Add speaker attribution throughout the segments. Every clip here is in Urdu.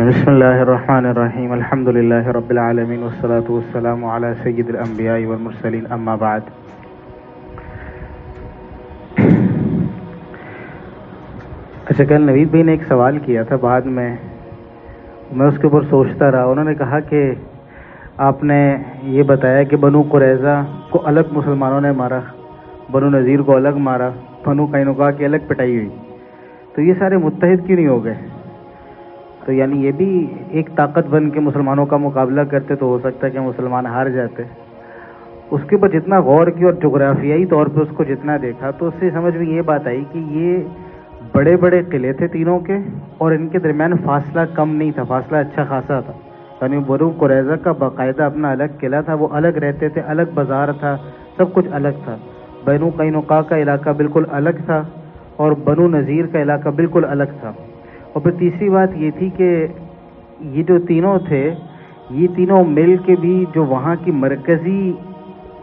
Speaker 1: بسم اللہ الرحمن الرحیم الحمد للہ رب العالمین والصلاة والسلام علی سید الانبیاء والمرسلین اما بعد. اچھا، کل نوید بھائی نے ایک سوال کیا تھا، بعد میں اس کے اوپر سوچتا رہا. انہوں نے کہا کہ آپ نے یہ بتایا کہ بنو قریظہ کو الگ مسلمانوں نے مارا، بنو نذیر کو الگ مارا، بنو قینقاع کی الگ پٹائی ہوئی، تو یہ سارے متحد کیوں نہیں ہو گئے؟ تو یعنی یہ بھی ایک طاقت بن کے مسلمانوں کا مقابلہ کرتے تو ہو سکتا ہے کہ مسلمان ہار جاتے. اس کے اوپر جتنا غور کیا اور جغرافیائی طور پہ اس کو جتنا دیکھا تو اس سے سمجھ میں یہ بات آئی کہ یہ بڑے بڑے قلعے تھے تینوں کے، اور ان کے درمیان فاصلہ کم نہیں تھا، فاصلہ اچھا خاصا تھا. یعنی بنو قریظہ کا باقاعدہ اپنا الگ قلعہ تھا، وہ الگ رہتے تھے، الگ بازار تھا، سب کچھ الگ تھا. بنو قینقاع کا علاقہ بالکل الگ تھا اور بنو نذیر کا علاقہ بالکل الگ تھا. اور پھر تیسری بات یہ تھی کہ یہ جو تینوں تھے، یہ تینوں مل کے بھی جو وہاں کی مرکزی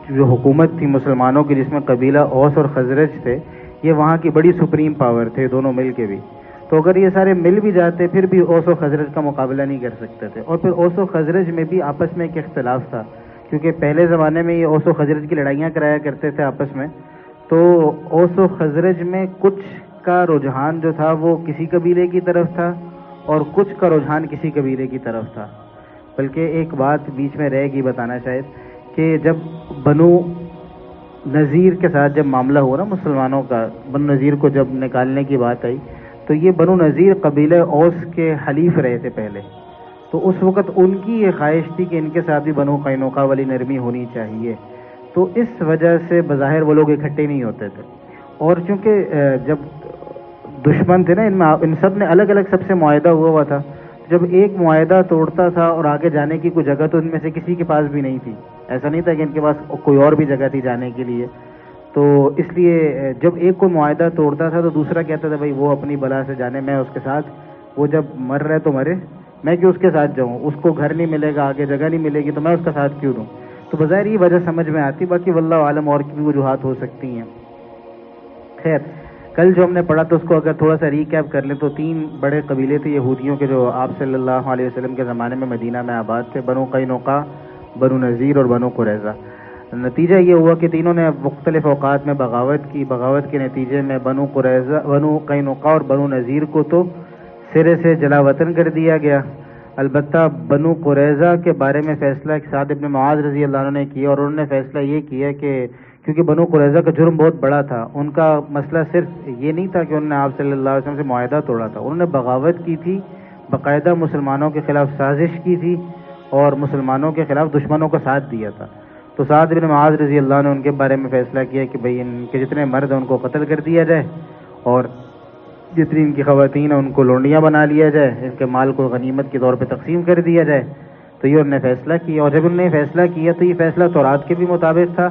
Speaker 1: جو حکومت تھی مسلمانوں کی، جس میں قبیلہ اوس اور خزرج تھے، یہ وہاں کی بڑی سپریم پاور تھے دونوں مل کے بھی. تو اگر یہ سارے مل بھی جاتے پھر بھی اوس و خزرج کا مقابلہ نہیں کر سکتے تھے. اور پھر اوس و خزرج میں بھی آپس میں ایک اختلاف تھا، کیونکہ پہلے زمانے میں یہ اوس و خزرج کی لڑائیاں کرایا کرتے تھے آپس میں. تو اوس و خزرج میں کچھ کا رجحان جو تھا وہ کسی قبیلے کی طرف تھا اور کچھ کا رجحان کسی قبیلے کی طرف تھا. بلکہ ایک بات بیچ میں رہ گئی بتانا شاید، کہ جب بنو نذیر کے ساتھ جب معاملہ ہوا نا مسلمانوں کا، بنو نذیر کو جب نکالنے کی بات آئی، تو یہ بنو نذیر قبیلہ اوس کے حلیف رہے تھے پہلے. تو اس وقت ان کی یہ خواہش تھی کہ ان کے ساتھ بھی بنو قینقاع والی نرمی ہونی چاہیے. تو اس وجہ سے بظاہر وہ لوگ اکٹھے نہیں ہوتے تھے. اور چونکہ جب دشمن تھے نا، ان سب نے الگ الگ سب سے معاہدہ ہوا تھا. جب ایک معاہدہ توڑتا تھا اور آگے جانے کی کوئی جگہ تو ان میں سے کسی کے پاس بھی نہیں تھی. ایسا نہیں تھا کہ ان کے پاس کوئی اور بھی جگہ تھی جانے کے لیے. تو اس لیے جب ایک کوئی معاہدہ توڑتا تھا تو دوسرا کہتا تھا بھائی وہ اپنی بلا سے جانے، میں اس کے ساتھ، وہ جب مر رہے تو مرے، میں کیوں اس کے ساتھ جاؤں، اس کو گھر نہیں ملے گا، آگے جگہ نہیں ملے گی تو میں اس کا ساتھ کیوں دوں. تو بظاہر یہ وجہ سمجھ میں آتی، باقی واللہ عالم اور کی بھی وجوہات ہو سکتی ہیں. خیر، کل جو ہم نے پڑھا تو اس کو اگر تھوڑا سا ریکیپ کر لیں تو 3 بڑے قبیلے تھے یہودیوں کے جو آپ صلی اللہ علیہ وسلم کے زمانے میں مدینہ میں آباد تھے، بنو قینقاع، بنو نذیر اور بنو قریظہ. نتیجہ یہ ہوا کہ تینوں نے مختلف اوقات میں بغاوت کی. بغاوت کے نتیجے میں بنو قینقاع اور بنو نذیر کو تو سرے سے جلا وطن کر دیا گیا. البتہ بنو قریظہ کے بارے میں فیصلہ سعد بن معاذ رضی اللہ عنہ نے کیا، اور انہوں نے فیصلہ یہ کیا کہ کیونکہ بنو قریظہ کا جرم بہت بڑا تھا، ان کا مسئلہ صرف یہ نہیں تھا کہ انہوں نے آپ صلی اللہ علیہ وسلم سے معاہدہ توڑا تھا، انہوں نے بغاوت کی تھی، باقاعدہ مسلمانوں کے خلاف سازش کی تھی اور مسلمانوں کے خلاف دشمنوں کا ساتھ دیا تھا. تو سعد بن معاذ رضی اللہ عنہ نے ان کے بارے میں فیصلہ کیا کہ بھئی ان کے جتنے مرد ہیں ان کو قتل کر دیا جائے اور جتنی ان کی خواتین ہیں ان کو لونڈیاں بنا لیا جائے، ان کے مال کو غنیمت کے طور پہ تقسیم کر دیا جائے. تو یہ انہوں نے فیصلہ کیا، اور جب انہوں نے فیصلہ کیا تو یہ فیصلہ تورات کے بھی مطابق تھا،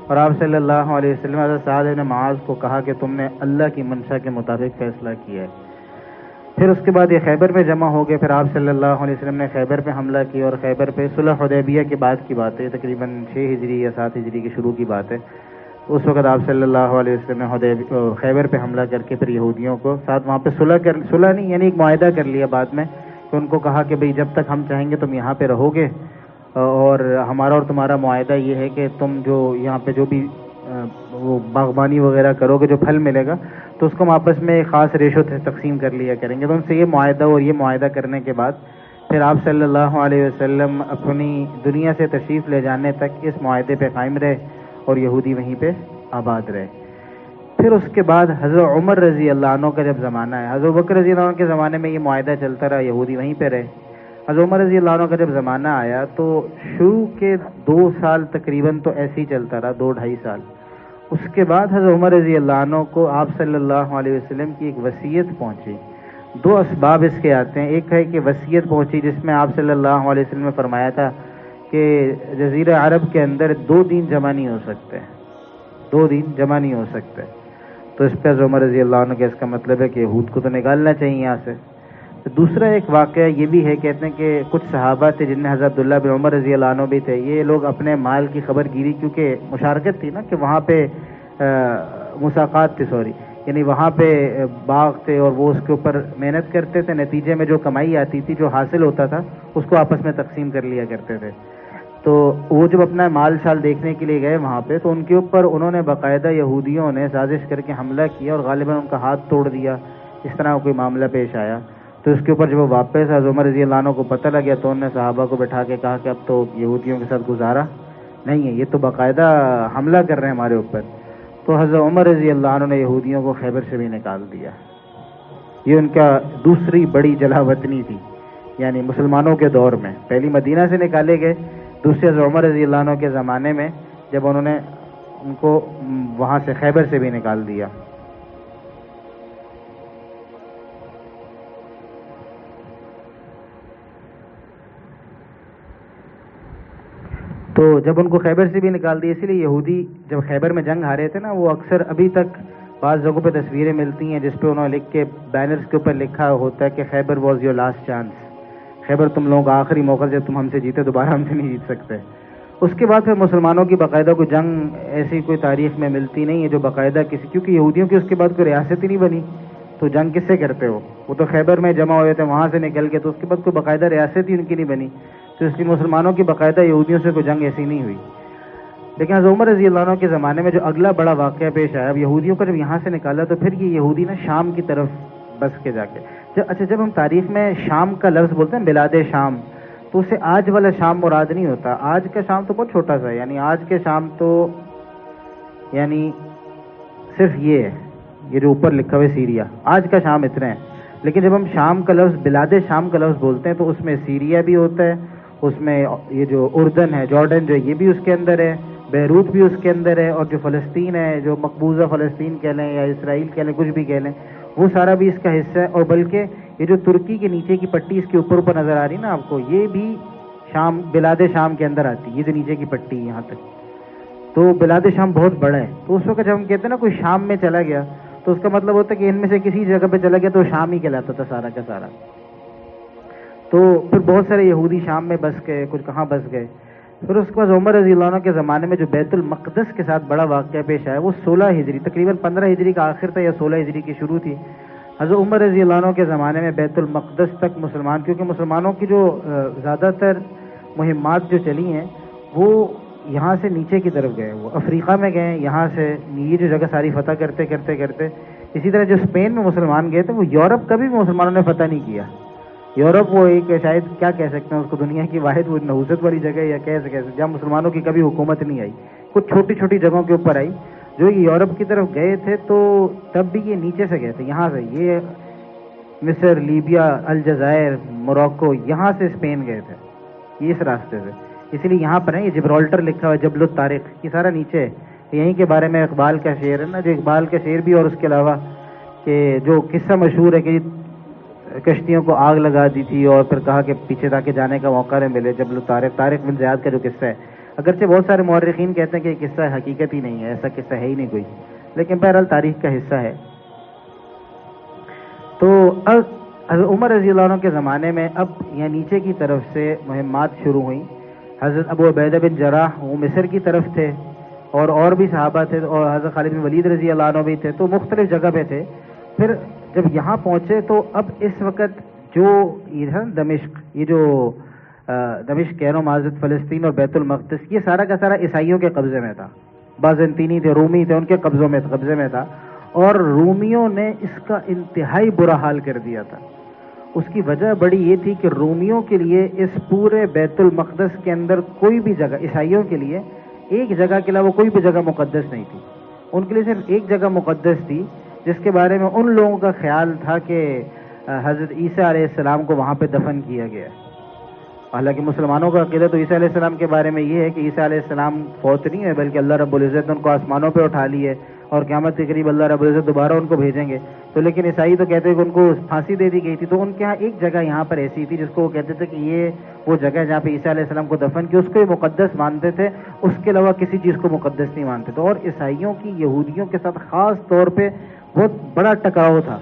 Speaker 1: اور آپ صلی اللہ علیہ وسلم حضرت سعد بن معاذ کو کہا کہ تم نے اللہ کی منشا کے مطابق فیصلہ کیا ہے. پھر اس کے بعد یہ خیبر میں جمع ہو گئے. پھر آپ صلی اللہ علیہ وسلم نے خیبر پہ حملہ کیا، اور خیبر پہ صلح حدیبیہ کے بعد کی بات ہے، تقریباً 6 ہجری یا 7 ہجری کی شروع کی بات ہے. اس وقت آپ صلی اللہ علیہ وسلم نے خیبر پہ حملہ کر کے پھر یہودیوں کو ساتھ وہاں پہ صلح نہیں یعنی ایک معاہدہ کر لیا بعد میں، کہ ان کو کہا کہ بھئی جب تک ہم چاہیں گے تم یہاں پہ رہو گے، اور ہمارا اور تمہارا معاہدہ یہ ہے کہ تم جو یہاں پہ جو بھی وہ باغبانی وغیرہ کرو گے، جو پھل ملے گا تو اس کو ہم آپس میں ایک خاص ریشو تقسیم کر لیا کریں گے. تو ان سے یہ معاہدہ، اور یہ معاہدہ کرنے کے بعد پھر آپ صلی اللہ علیہ وسلم اپنی دنیا سے تشریف لے جانے تک اس معاہدے پہ قائم رہے اور یہودی وہیں پہ آباد رہے. پھر اس کے بعد حضرت عمر رضی اللہ عنہ کا جب زمانہ ہے، حضرت بکر رضی اللہ عنہ کے زمانے میں یہ معاہدہ چلتا رہا، یہودی وہیں پہ رہے. حضرت عمر رضی اللہ عنہ کا جب زمانہ آیا تو شروع کے 2 سال تقریباً تو ایسے ہی چلتا رہا، 2-2.5 سال. اس کے بعد حضرت عمر رضی اللہ عنہ کو آپ صلی اللہ علیہ وسلم کی ایک وصیت پہنچی. 2 اسباب اس کے آتے ہیں. ایک ہے کہ وصیت پہنچی جس میں آپ صلی اللہ علیہ وسلم نے فرمایا تھا کہ جزیرہ عرب کے اندر 2 دن جمع نہیں ہو سکتے، 2 دن جمع نہیں ہو سکتے. تو اس پہ حضرت عمر رضی اللہ عنہ کے اس کا مطلب ہے کہ یہود کو تو نکالنا چاہیے یہاں سے. دوسرا ایک واقعہ یہ بھی ہے، کہتے ہیں کہ کچھ صحابہ تھے جن میں حضرت عبداللہ بن عمر رضی اللہ عنہ بھی تھے. یہ لوگ اپنے مال کی خبر گیری، کیونکہ مشارکت تھی نا کہ وہاں پہ مساقات تھی، یعنی وہاں پہ باغ تھے اور وہ اس کے اوپر محنت کرتے تھے، نتیجے میں جو کمائی آتی تھی، جو حاصل ہوتا تھا، اس کو آپس میں تقسیم کر لیا کرتے تھے. تو وہ جب اپنا مال شال دیکھنے کے لیے گئے وہاں پہ، تو ان کے اوپر انہوں نے باقاعدہ یہودیوں نے سازش کر کے حملہ کیا اور غالباً ان کا ہاتھ توڑ دیا. اس طرح کوئی معاملہ پیش آیا. تو اس کے اوپر جب وہ واپس حضرت عمر رضی اللہ عنہ کو پتہ لگا تو انہوں نے صحابہ کو بٹھا کے کہا کہ اب تو یہودیوں کے ساتھ گزارا نہیں ہے، یہ تو باقاعدہ حملہ کر رہے ہیں ہمارے اوپر. تو حضرت عمر رضی اللہ عنہ نے یہودیوں کو خیبر سے بھی نکال دیا. یہ ان کا دوسری بڑی جلا وطنی تھی، یعنی مسلمانوں کے دور میں. پہلی مدینہ سے نکالے گئے، دوسرے حضرت عمر رضی اللہ عنہ کے زمانے میں جب انہوں نے ان کو وہاں سے خیبر سے بھی نکال دیا. تو جب ان کو خیبر سے بھی نکال دیا، اسی لیے یہودی جب خیبر میں جنگ ہارے تھے نا، وہ اکثر ابھی تک بعض جگہوں پہ تصویریں ملتی ہیں جس پہ انہوں نے لکھ کے بینرز کے اوپر لکھا ہوتا ہے کہ خیبر واز یور لاسٹ چانس، خیبر تم لوگوں کا آخری موقع، جب تم ہم سے جیتے دوبارہ ہم سے نہیں جیت سکتے. اس کے بعد پھر مسلمانوں کی باقاعدہ کوئی جنگ ایسی کوئی تاریخ میں ملتی نہیں ہے جو باقاعدہ کسی، کیونکہ یہودیوں کی اس کے بعد کوئی ریاست ہی نہیں بنی، تو جنگ کس سے کرتے ہو؟ وہ تو خیبر میں جمع ہوئے تھے وہاں سے نکل کے، تو اس کے بعد کوئی باقاعدہ ریاست ہی ان کی نہیں بنی. تو اس لیے مسلمانوں کی باقاعدہ یہودیوں سے کوئی جنگ ایسی نہیں ہوئی. لیکن حضرت عمر رضی اللہ عنہ کے زمانے میں جو اگلا بڑا واقعہ پیش آیا، اب یہودیوں کو جب یہاں سے نکالا تو پھر یہ یہودی نا شام کی طرف بس کے جا کے، جب ہم تاریخ میں شام کا لفظ بولتے ہیں بلاد شام، تو اسے آج والا شام مراد نہیں ہوتا. آج کا شام تو بہت چھوٹا سا ہے، یعنی آج کے شام تو یعنی صرف یہ ہے، یہ جو اوپر لکھا ہوا ہے سیریا، آج کا شام اتنا ہے. لیکن جب ہم شام کا لفظ بلاد شام کا لفظ بولتے ہیں تو اس میں سیریا بھی ہوتا ہے، اس میں یہ جو اردن ہے، جارڈن جو ہے، یہ بھی اس کے اندر ہے، بیروت بھی اس کے اندر ہے، اور جو فلسطین ہے، جو مقبوضہ فلسطین کہہ لیں یا اسرائیل کہہ لیں، کچھ بھی کہہ لیں، وہ سارا بھی اس کا حصہ ہے. اور بلکہ یہ جو ترکی کے نیچے کی پٹی اس کے اوپر اوپر نظر آ رہی نا آپ کو، یہ بھی شام، بلاد شام کے اندر آتی ہے. یہ جو نیچے کی پٹی یہاں تک، تو بلاد شام بہت بڑا ہے. تو اس وقت جب ہم کہتے ہیں نا کوئی شام میں چلا گیا، تو اس کا مطلب ہوتا ہے کہ ان میں سے کسی جگہ پہ چلا گیا تو شام ہی کہلاتا تھا سارا کا سارا. تو پھر بہت سارے یہودی شام میں بس گئے، کچھ کہاں بس گئے. پھر اس کے بعد عمر رضی اللہ عنہ کے زمانے میں جو بیت المقدس کے ساتھ بڑا واقعہ پیش آیا، وہ 16 ہجری، تقریباً 15 ہجری کا آخر تھا یا 16 ہجری کی شروع تھی. حضرت عمر رضی اللہ عنہ کے زمانے میں بیت المقدس تک مسلمان، کیونکہ مسلمانوں کی جو زیادہ تر مہمات جو چلی ہیں وہ یہاں سے نیچے کی طرف گئے، وہ افریقہ میں گئے، یہاں سے یہ جو جگہ ساری فتح کرتے کرتے کرتے. اسی طرح جو اسپین میں مسلمان گئے تھے، وہ یورپ کبھی بھی مسلمانوں نے فتح نہیں کیا. یورپ وہ ایک شاید کیا کہہ سکتے ہیں اس کو، دنیا کی واحد وہ نحوست والی جگہ یا کہہ سکتے ہیں جہاں مسلمانوں کی کبھی حکومت نہیں آئی. کچھ چھوٹی چھوٹی جگہوں کے اوپر آئی. جو یورپ کی طرف گئے تھے تو تب بھی یہ نیچے سے گئے تھے، یہاں سے، یہ مصر، لیبیا، الجزائر، موروکو، یہاں سے اسپین گئے تھے، یہ اس راستے سے. اسی لیے یہاں پر ہے یہ جبرالٹر لکھا ہوا ہے، جبل الطارق، یہ سارا نیچے ہے. یہیں کے بارے میں اقبال کا شعر ہے نا، جو اقبال کا شعر بھی، اور اس کے علاوہ کہ جو قصہ مشہور ہے کہ کشتیوں کو آگ لگا دی تھی اور پھر کہا کہ پیچھے تاکہ جانے کا موقع نہ ملے. جبل الطارق، طارق بن زیاد کا جو قصہ ہے، اگرچہ بہت سارے مورخین کہتے ہیں کہ یہ قصہ حقیقت ہی نہیں ہے، ایسا قصہ ہے ہی نہیں کوئی، لیکن بہرحال تاریخ کا حصہ ہے. تو اب حضرت عمر رضی اللہ عنہ کے زمانے میں اب یہاں نیچے کی طرف سے مہمات شروع ہوئیں. حضرت ابو عبیدہ بن جراح وہ مصر کی طرف تھے، اور بھی صحابہ تھے، اور حضرت خالد بن ولید رضی اللہ عنہ بھی تھے، تو مختلف جگہ پہ تھے. پھر جب یہاں پہنچے تو اب اس وقت جو یہ ہے دمشق، یہ جو دمشق کہہ رہا ہوں، معذرت، فلسطین اور بیت المقدس، یہ سارا کا سارا عیسائیوں کے قبضے میں تھا. بازنطینی تھے، رومی تھے، ان کے قبضے میں تھا. اور رومیوں نے اس کا انتہائی برا حال کر دیا تھا. اس کی وجہ بڑی یہ تھی کہ رومیوں کے لیے اس پورے بیت المقدس کے اندر کوئی بھی جگہ، عیسائیوں کے لیے ایک جگہ کے علاوہ کوئی بھی جگہ مقدس نہیں تھی. ان کے لیے صرف ایک جگہ مقدس تھی، جس کے بارے میں ان لوگوں کا خیال تھا کہ حضرت عیسیٰ علیہ السلام کو وہاں پہ دفن کیا گیا. حالانکہ مسلمانوں کا عقیدہ تو عیسیٰ علیہ السلام کے بارے میں یہ ہے کہ عیسیٰ علیہ السلام فوت نہیں ہے، بلکہ اللہ رب العزت نے ان کو آسمانوں پہ اٹھا لی ہے اور قیامت کے قریب اللہ رب العزت دوبارہ ان کو بھیجیں گے. تو لیکن عیسائی تو کہتے ہیں کہ ان کو پھانسی دے دی گئی تھی. تو ان کے ہاں ایک جگہ یہاں پر ایسی تھی جس کو وہ کہتے تھے کہ یہ وہ جگہ جہاں پہ عیسیٰ علیہ السلام کو دفن کیا، اس کو مقدس مانتے تھے، اس کے علاوہ کسی چیز کو مقدس نہیں مانتے تھے. اور عیسائیوں کی یہودیوں کے ساتھ خاص طور پہ بہت بڑا ٹکراؤ تھا.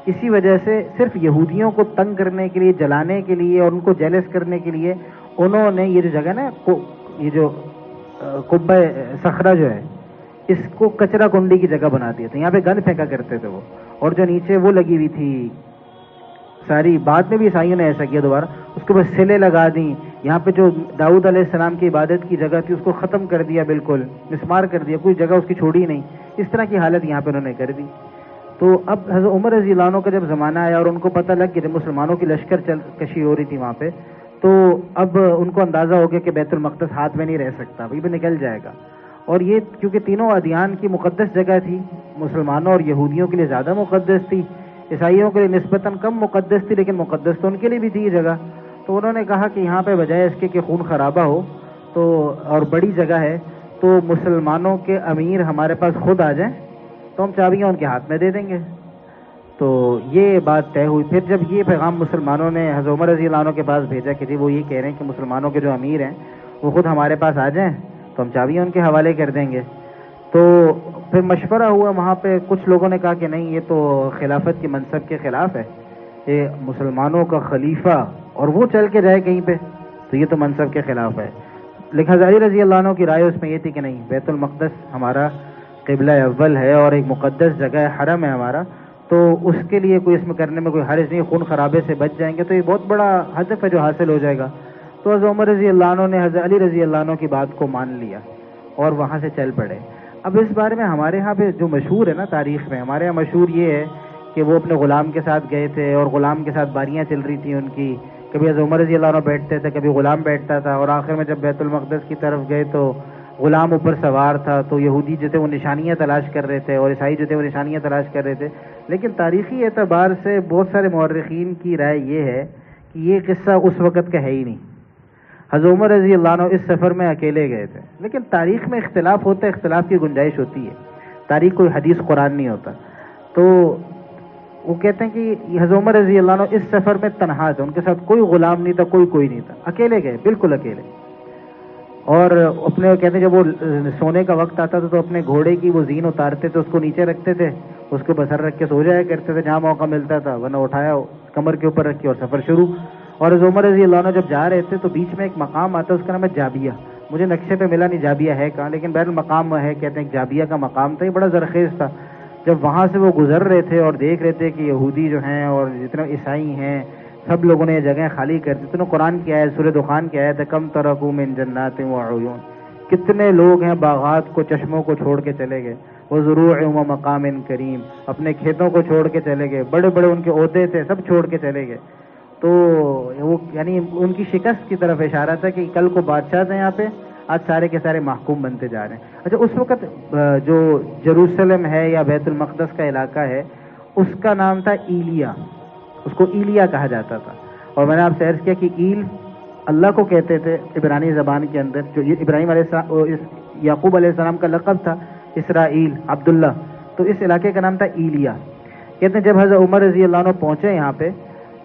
Speaker 1: اسی وجہ سے صرف یہودیوں کو تنگ کرنے کے لیے، جلانے کے لیے اور ان کو جیلس کرنے کے لیے انہوں نے یہ جو جگہ نا، یہ جو قبہ صخرہ جو ہے، اس کو کچرا کنڈی کی جگہ بنا دیا تھا. یہاں پہ گند پھینکا کرتے تھے وہ, اور جو نیچے وہ لگی ہوئی تھی ساری, بعد میں بھی عیسائیوں نے ایسا کیا دوبارہ, اس کے بعد سلے لگا دیں. یہاں پہ جو داؤد علیہ السلام کی عبادت کی جگہ تھی اس کو ختم کر دیا, بالکل مسمار کر دیا, کوئی جگہ اس کی چھوڑی نہیں. اس طرح کی حالت یہاں پہ انہوں نے کر دی. تو اب حضرت عمر رضی اللہ عنہ کا جب زمانہ آیا اور ان کو پتہ لگ گیا, مسلمانوں کی لشکر کشی ہو رہی تھی وہاں پہ, تو اب ان کو اندازہ ہو گیا کہ بیت المقدس ہاتھ میں نہیں رہ سکتا, وہی بھی نکل جائے گا. اور یہ کیونکہ تینوں ادیان کی مقدس جگہ تھی, مسلمانوں اور یہودیوں کے لیے زیادہ مقدس تھی, عیسائیوں کے لیے نسبتاً کم مقدس تھی, لیکن مقدس تو ان کے لیے بھی تھی یہ جگہ. تو انہوں نے کہا کہ یہاں پہ بجائے اس کے کہ خون خرابہ ہو تو, اور بڑی جگہ ہے, تو مسلمانوں کے امیر ہمارے پاس خود آ جائیں تو ہم چابیاں ان کے ہاتھ میں دے دیں گے. تو یہ بات طے ہوئی. پھر جب یہ پیغام مسلمانوں نے حضرت عمر رضی اللہ عنہ کے پاس بھیجا کہ جی وہ یہ کہہ رہے ہیں کہ مسلمانوں کے جو امیر ہیں وہ خود ہمارے پاس آ جائیں تو ہم چابیاں ان کے حوالے کر دیں گے. تو پھر مشورہ ہوا وہاں پہ, کچھ لوگوں نے کہا کہ نہیں یہ تو خلافت کے منصب کے خلاف ہے, یہ مسلمانوں کا خلیفہ اور وہ چل کے جائے کہیں پہ تو یہ تو منصب کے خلاف ہے. لیکن حضرت علی رضی اللہ عنہ کی رائے اس میں یہ تھی کہ نہیں, بیت المقدس ہمارا قبلہ اول ہے اور ایک مقدس جگہ ہے, حرم ہے ہمارا, تو اس کے لیے کوئی اس میں کرنے میں کوئی حرج نہیں, خون خرابے سے بچ جائیں گے تو یہ بہت بڑا ہدف ہے جو حاصل ہو جائے گا. تو حضرت عمر رضی اللہ عنہ نے حضرت علی رضی اللہ عنہ کی بات کو مان لیا اور وہاں سے چل پڑے. اب اس بارے میں ہمارے ہاں پہ جو مشہور ہے نا تاریخ میں, ہمارے ہاں مشہور یہ ہے کہ وہ اپنے غلام کے ساتھ گئے تھے اور غلام کے ساتھ باریاں چل رہی تھیں ان کی, کبھی حضرت عمر رضی اللہ عنہ بیٹھتے تھے, کبھی غلام بیٹھتا تھا, اور آخر میں جب بیت المقدس کی طرف گئے تو غلام اوپر سوار تھا. تو یہودی جو تھے وہ نشانیاں تلاش کر رہے تھے اور عیسائی جو تھے وہ نشانیاں تلاش کر رہے تھے. لیکن تاریخی اعتبار سے بہت سارے مورخین کی رائے یہ ہے کہ یہ قصہ اس وقت کا ہے ہی نہیں. حضرت عمر رضی اللہ عنہ اس سفر میں اکیلے گئے تھے, لیکن تاریخ میں اختلاف ہوتا ہے, اختلاف کی گنجائش ہوتی ہے, تاریخ کوئی حدیث قرآن نہیں ہوتا. تو وہ کہتے ہیں کہ حضرت عمر رضی اللہ عنہ اس سفر میں تنہا تھے, ان کے ساتھ کوئی غلام نہیں تھا, کوئی نہیں تھا, اکیلے گئے, بالکل اکیلے. اور اپنے کہتے ہیں جب وہ سونے کا وقت آتا تھا تو اپنے گھوڑے کی وہ زین اتارتے تھے, اس کو نیچے رکھتے تھے, اس کے اوپر سر رکھ کے سو جایا کرتے تھے جہاں موقع ملتا تھا, ورنہ اٹھایا کمر کے اوپر رکھی اور سفر شروع. اور حضرت عمر رضی اللہ عنہ جب جا رہے تھے تو بیچ میں ایک مقام آتا ہے, اس کا نام ہے جابیہ. مجھے نقشے پہ ملا نہیں جابیہ ہے کہاں, لیکن بہر المقام ہے, کہتے ہیں جابیہ کا مقام تھا, یہ بڑا زرخیز تھا. جب وہاں سے وہ گزر رہے تھے اور دیکھ رہے تھے کہ یہودی جو ہیں اور جتنے عیسائی ہیں سب لوگوں نے یہ جگہیں خالی کر دی, تو قرآن کی آیت سورہ دخان کی آیت ہے, کم ترکوا من جنات وعیون, کتنے لوگ ہیں باغات کو, چشموں کو چھوڑ کے چلے گئے, وزروع و مقام کریم, اپنے کھیتوں کو چھوڑ کے چلے گئے, بڑے بڑے ان کے عہدے تھے سب چھوڑ کے چلے گئے. تو وہ یعنی ان کی شکست کی طرف اشارہ تھا کہ کل کو بادشاہ تھے یہاں پہ, آج سارے کے سارے محکوم بنتے جا رہے ہیں. اچھا, اس وقت جو جروسلم ہے یا بیت المقدس کا علاقہ ہے اس کا نام تھا ایلیا, اس کو ایلیا کہا جاتا تھا. اور میں نے آپ سے عرض کیا کہ ایل اللہ کو کہتے تھے عبرانی زبان کے اندر, جو ابراہیم علیہ السلام, یعقوب علیہ السلام کا لقب تھا اسرائیل, عبداللہ, تو اس علاقے کا نام تھا ایلیا. کہتے ہیں جب حضرت عمر رضی اللہ عنہ پہنچے یہاں پہ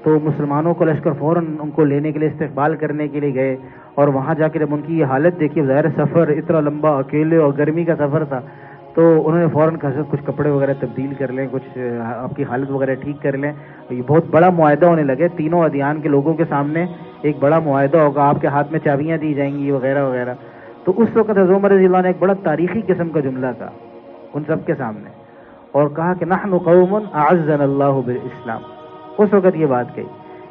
Speaker 1: تو مسلمانوں کو لشکر فوراً ان کو لینے کے لیے, استقبال کرنے کے لیے گئے, اور وہاں جا کے جب ان کی یہ حالت دیکھی, ظاہر سفر اتنا لمبا, اکیلے اور گرمی کا سفر تھا, تو انہوں نے فوراً کہا کچھ کپڑے وغیرہ تبدیل کر لیں, کچھ آپ کی حالت وغیرہ ٹھیک کر لیں. یہ بہت بڑا معاہدہ ہونے لگے, تینوں ادیان کے لوگوں کے سامنے ایک بڑا معاہدہ ہوگا, آپ کے ہاتھ میں چابیاں دی جائیں گی وغیرہ وغیرہ. تو اس وقت حضرت عمر رضی اللہ عنہ ایک بڑا تاریخی قسم کا جملہ تھا ان سب کے سامنے, اور کہا کہ نحن قوم اعزنا اللہ بالاسلام. اس وقت یہ بات کہی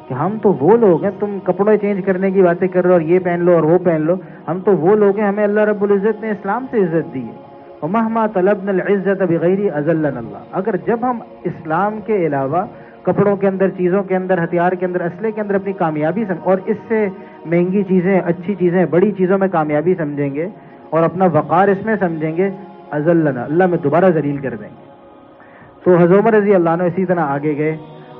Speaker 1: کہ ہم تو وہ لوگ ہیں, تم کپڑے چینج کرنے کی باتیں کر رہے ہو اور یہ پہن لو اور وہ پہن لو, ہم تو وہ لوگ ہیں, ہمیں اللہ رب العزت نے اسلام سے عزت دی ہے. ومہما طلبنا العزت بغیر اذلنا اللہ, اگر جب ہم اسلام کے علاوہ کپڑوں کے اندر, چیزوں کے اندر, ہتھیار کے اندر, اسلحے کے اندر اپنی کامیابی اور اس سے مہنگی چیزیں, اچھی چیزیں, بڑی چیزوں میں کامیابی سمجھیں گے اور اپنا وقار اس میں سمجھیں گے, اذلنا, اللہ میں دوبارہ ذلیل کر دیں گے. تو حضرت عمر رضی اللہ عنہ اسی طرح آگے گئے,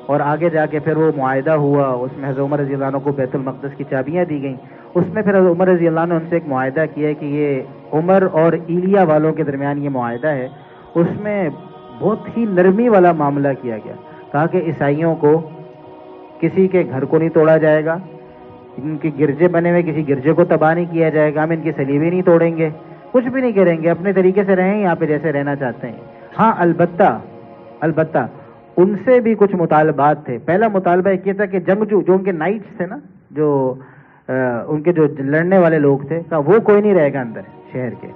Speaker 1: اور آگے جا کے پھر وہ معاہدہ ہوا, اس میں حضرت عمر رضی اللہ عنہ کو بیت المقدس کی چابیاں دی گئیں. اس میں پھر حضرت عمر رضی اللہ عنہ ان سے ایک معاہدہ کیا کہ یہ عمر اور ایلیا والوں کے درمیان یہ معاہدہ ہے, اس میں بہت ہی نرمی والا معاملہ کیا گیا. کہا کہ عیسائیوں کو کسی کے گھر کو نہیں توڑا جائے گا, ان کے گرجے بنے ہوئے کسی گرجے کو تباہ نہیں کیا جائے گا, ہم ان کی صلیبیں نہیں توڑیں گے, کچھ بھی نہیں کریں گے, اپنے طریقے سے رہیں یہاں پہ جیسے رہنا چاہتے ہیں. ہاں البتہ ان سے بھی کچھ مطالبات تھے. پہلا مطالبہ ایک یہ تھا کہ جنگجو جو ان کے نائٹس تھے نا, جو ان کے جو لڑنے والے لوگ تھے, کہا وہ کوئی نہیں رہے گا اندر شہر کے,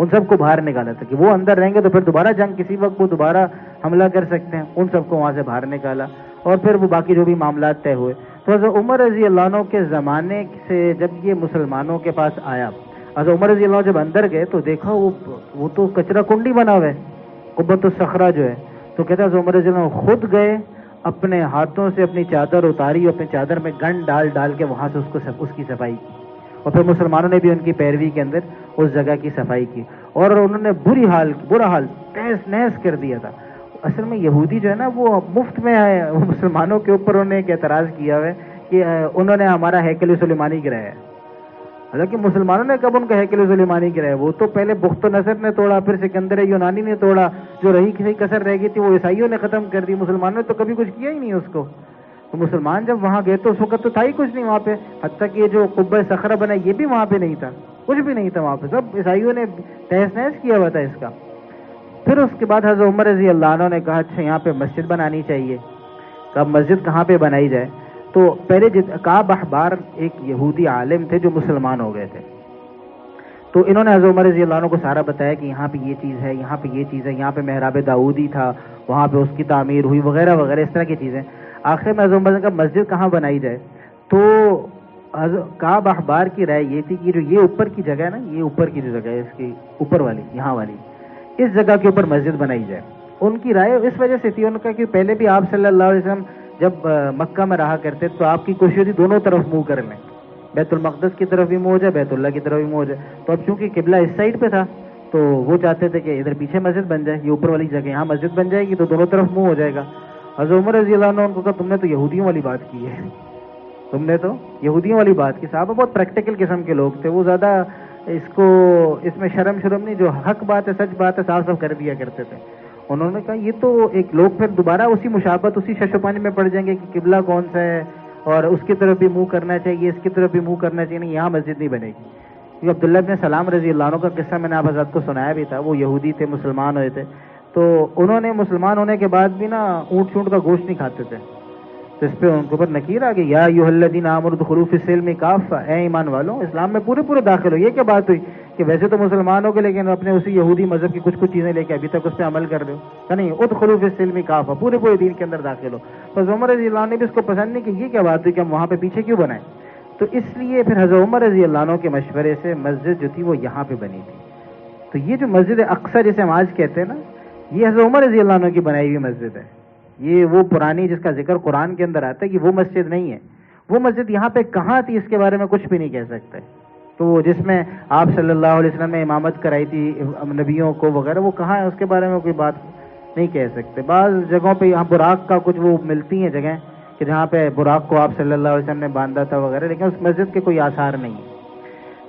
Speaker 1: ان سب کو باہر نکالا تھا کہ وہ اندر رہیں گے تو پھر دوبارہ جنگ کسی وقت وہ دوبارہ حملہ کر سکتے ہیں. ان سب کو وہاں سے باہر نکالا اور پھر وہ باقی جو بھی معاملات طے ہوئے. تو حضرت عمر رضی اللہ عنہ کے زمانے سے جب یہ مسلمانوں کے پاس آیا, حضرت عمر رضی اللہ عنہ جب اندر گئے تو دیکھا وہ تو کچرا کنڈی بنا ہوا ہے, قبۃ الصخرہ جو ہے. تو کہتا ہے حضرت عمر رضی اللہ عنہ خود گئے, اپنے ہاتھوں سے اپنی چادر اتاری, اپنی چادر میں گند ڈال کے وہاں سے اس کی صفائی کی, اور پھر مسلمانوں نے بھی ان کی پیروی کے اندر اس جگہ کی صفائی کی, اور انہوں نے برا حال تہس نہس کر دیا تھا. اصل میں یہودی جو ہے نا وہ مفت میں ہے, مسلمانوں کے اوپر انہوں نے ایک اعتراض کیا ہے کہ انہوں نے ہمارا ہیکل سلیمانی گرایا ہے. حالانکہ مسلمانوں نے کب ان کا ہیکل سلیمانی گرایا؟ وہ تو پہلے بخت نصر نے توڑا, پھر سکندر یونانی نے توڑا, جو رہی کسی کسر رہ گئی تھی وہ عیسائیوں نے ختم کر دی. مسلمانوں نے تو کبھی کچھ کیا ہی نہیں اس کو. تو مسلمان جب وہاں گئے تو اس وقت تو تھا ہی کچھ نہیں وہاں پہ, حتیٰ کہ یہ جو قبہ صخرہ بنا یہ بھی وہاں پہ نہیں تھا, کچھ بھی نہیں تھا وہاں پہ, سب عیسائیوں نے تہس نہس کیا ہوا تھا اس کا. پھر اس کے بعد حضرت عمر رضی اللہ عنہ نے کہا اچھا یہاں پہ مسجد بنانی چاہیے. کب مسجد کہاں پہ بنائی جائے؟ تو پہلے کعب احبار ایک یہودی عالم تھے جو مسلمان ہو گئے تھے, تو انہوں نے حضرت عمر رضی اللہ عنہ کو سارا بتایا کہ یہاں پہ یہ چیز ہے, یہاں پہ یہ چیز ہے, یہاں پہ محراب داؤدی تھا, وہاں پہ اس کی تعمیر ہوئی وغیرہ وغیرہ اس طرح کی چیزیں. آخر میں حضرت عمر نے کہا مسجد کہاں بنائی جائے؟ تو کعب احبار کی رائے یہ تھی کہ جو یہ اوپر کی جگہ ہے نا, یہ اوپر کی جو جگہ ہے اس کی اوپر والی یہاں والی, اس جگہ کے اوپر مسجد بنائی جائے. ان کی رائے اس وجہ سے تھی, ان کا کہ پہلے بھی آپ صلی اللہ علیہ وسلم جب مکہ میں رہا کرتے تو آپ کی کوشش ہوتی دونوں طرف منہ کر لیں, بیت المقدس کی طرف بھی منہ ہو جائے, بیت اللہ کی طرف بھی منہ ہو جائے. تو اب چونکہ قبلہ اس سائڈ پہ تھا تو وہ چاہتے تھے کہ ادھر پیچھے مسجد بن جائے, یہ اوپر والی جگہ یہاں مسجد بن جائے گی تو دونوں طرف منہ ہو جائے گا. حضرت عمر رضی اللہ عنہ ان کو کہا تم نے تو یہودیوں والی بات کی ہے, تم نے تو یہودیوں والی بات کی. صحابہ بہت پریکٹیکل قسم کے لوگ تھے, وہ زیادہ اس میں شرم نہیں, جو حق بات ہے سچ بات ہے صاف صاف کر دیا کرتے تھے. انہوں نے کہا یہ تو ایک لوگ پھر دوبارہ اسی مشابہت اسی شش و پانی میں پڑ جائیں گے کہ قبلہ کون سا ہے اور اس کی طرف بھی منہ کرنا چاہیے, اس کی طرف بھی منہ کرنا چاہیے, نہیں یہاں مسجد نہیں بنے گی. کیونکہ عبداللہ بن سلام رضی اللہ عنہ کا قصہ میں نے آپ حضرات کو سنایا بھی تھا, وہ یہودی تھے, مسلمان ہوئے تھے, تو انہوں نے مسلمان ہونے کے بعد بھی نا اونٹ چونٹ کا گوشت نہیں کھاتے تھے. تو اس پہ ان کے اوپر نکیر آ گئی, یا ایھا الذین آمنوا ادخلوا فی السلم کافہ, اے ایمان والوں اسلام میں پورے داخل ہو. یہ کیا بات ہوئی کہ ویسے تو مسلمان ہو گئے لیکن اپنے اسی یہودی مذہب کی کچھ چیزیں لے کے ابھی تک اس پہ عمل کر رہے ہو, کہ نہیں ادخلوا فی السلم کافہ, پورے دین کے اندر داخل ہو. تو عمر رضی اللہ عنہ نے بھی اس کو پسند نہیں کہ یہ کیا بات ہوئی کہ ہم وہاں پہ پیچھے کیوں بنائیں. تو اس لیے پھر حضرت عمر رضی اللہ عنہ کے مشورے سے مسجد جو تھی وہ یہاں پہ بنی تھی. تو یہ جو مسجد اقصی جسے ہم آج کہتے ہیں نا, یہ حضرت عمر رضی اللہ عنہ کی بنائی ہوئی مسجد ہے. یہ وہ پرانی جس کا ذکر قرآن کے اندر آتا ہے کہ وہ مسجد نہیں ہے. وہ مسجد یہاں پہ کہاں تھی اس کے بارے میں کچھ بھی نہیں کہہ سکتے. تو جس میں آپ صلی اللہ علیہ وسلم نے امامت کرائی تھی نبیوں کو وغیرہ, وہ کہاں ہے اس کے بارے میں کوئی بات نہیں کہہ سکتے. بعض جگہوں پہ یہاں براق کا کچھ وہ ملتی ہیں جگہیں کہ جہاں پہ براق کو آپ صلی اللہ علیہ وسلم نے باندھا تھا وغیرہ, لیکن اس مسجد کے کوئی آثار نہیں ہے.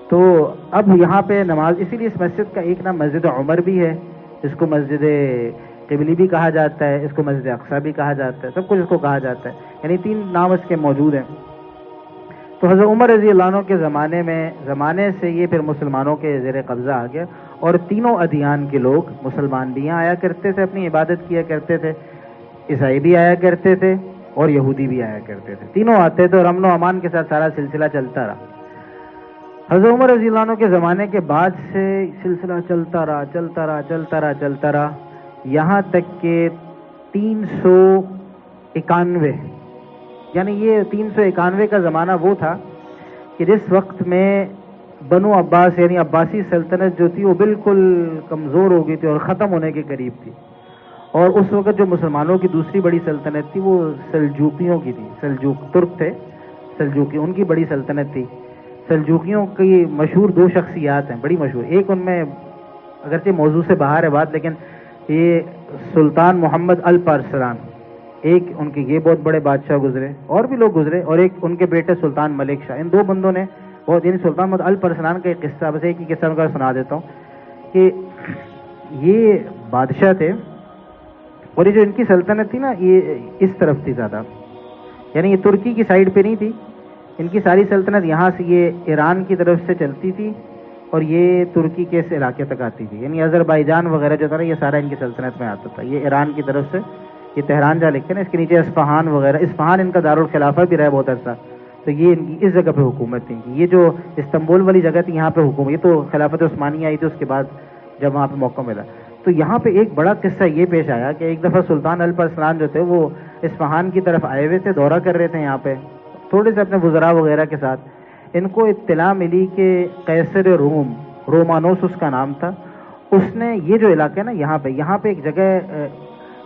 Speaker 1: تو اب یہاں پہ نماز, اسی لیے اس مسجد کا ایک نام مسجد عمر بھی ہے, اس کو مسجد قبلی بھی کہا جاتا ہے, اس کو مسجد اقصی بھی کہا جاتا ہے, سب کچھ اس کو کہا جاتا ہے, یعنی 3 نام اس کے موجود ہیں. تو حضرت عمر رضی اللہ عنہ کے زمانے سے یہ پھر مسلمانوں کے زیر قبضہ آ گیا, اور تینوں ادیان کے لوگ, مسلمان بھی یہاں آیا کرتے تھے, اپنی عبادت کیا کرتے تھے, عیسائی بھی آیا کرتے تھے اور یہودی بھی آیا کرتے تھے, تینوں آتے تھے اور امن و امان کے ساتھ سارا سلسلہ چلتا رہا. حضرت عمر رضی اللہ عنہ کے زمانے کے بعد سے سلسلہ چلتا رہا یہاں تک کہ 391, یعنی یہ 391 کا زمانہ وہ تھا کہ جس وقت میں بنو عباس یعنی عباسی سلطنت جو تھی وہ بالکل کمزور ہو گئی تھی اور ختم ہونے کے قریب تھی. اور اس وقت جو مسلمانوں کی دوسری بڑی سلطنت تھی وہ سلجوقیوں کی تھی. سلجوق ترک تھے, سلجوقی ان کی بڑی سلطنت تھی. سلجوقیوں کی مشہور 2 شخصیات ہیں, بڑی مشہور. ایک ان میں اگرچہ موضوع سے باہر ہے بات, لیکن یہ سلطان محمد الپرسران, ایک ان کے یہ بہت بڑے بادشاہ گزرے, اور بھی لوگ گزرے, اور ایک ان کے بیٹے سلطان ملک شاہ. ان 2 بندوں نے بہت, یعنی سلطان محمد الپرسران کا ایک قصہ, بس ایک ہی قصہ ان کا سنا دیتا ہوں کہ یہ بادشاہ تھے اور یہ جو ان کی سلطنت تھی نا یہ اس طرف تھی زیادہ, یعنی یہ ترکی کی سائڈ پہ نہیں تھی. ان کی ساری سلطنت یہاں سے یہ ایران کی طرف سے چلتی تھی اور یہ ترکی کے اس علاقے تک آتی تھی, یعنی آذربائیجان وغیرہ جو تھا نا یہ سارا ان کی سلطنت میں آتا تھا. یہ ایران کی طرف سے, یہ تہران جا لکھے نا, اس کے نیچے اصفہان وغیرہ, اصفہان ان کا دارالخلافہ بھی رہا بہت عرصہ. تو یہ ان کی اس جگہ پہ حکومت تھی. یہ جو استنبول والی جگہ تھی یہاں پہ حکومت, یہ تو خلافت عثمانیہ آئی تھی اس کے بعد جب وہاں پہ موقع ملا. تو یہاں پہ ایک بڑا قصہ یہ پیش آیا کہ ایک دفعہ سلطان الپرسلان جو تھے وہ اصفہان کی طرف آئے ہوئے تھے, دورہ کر رہے تھے یہاں پہ تھوڑے سے اپنے وزراء وغیرہ کے ساتھ. ان کو اطلاع ملی کہ قیصر روم, رومانوس اس کا نام تھا, اس نے یہ جو علاقہ ہے نا یہاں پہ ایک جگہ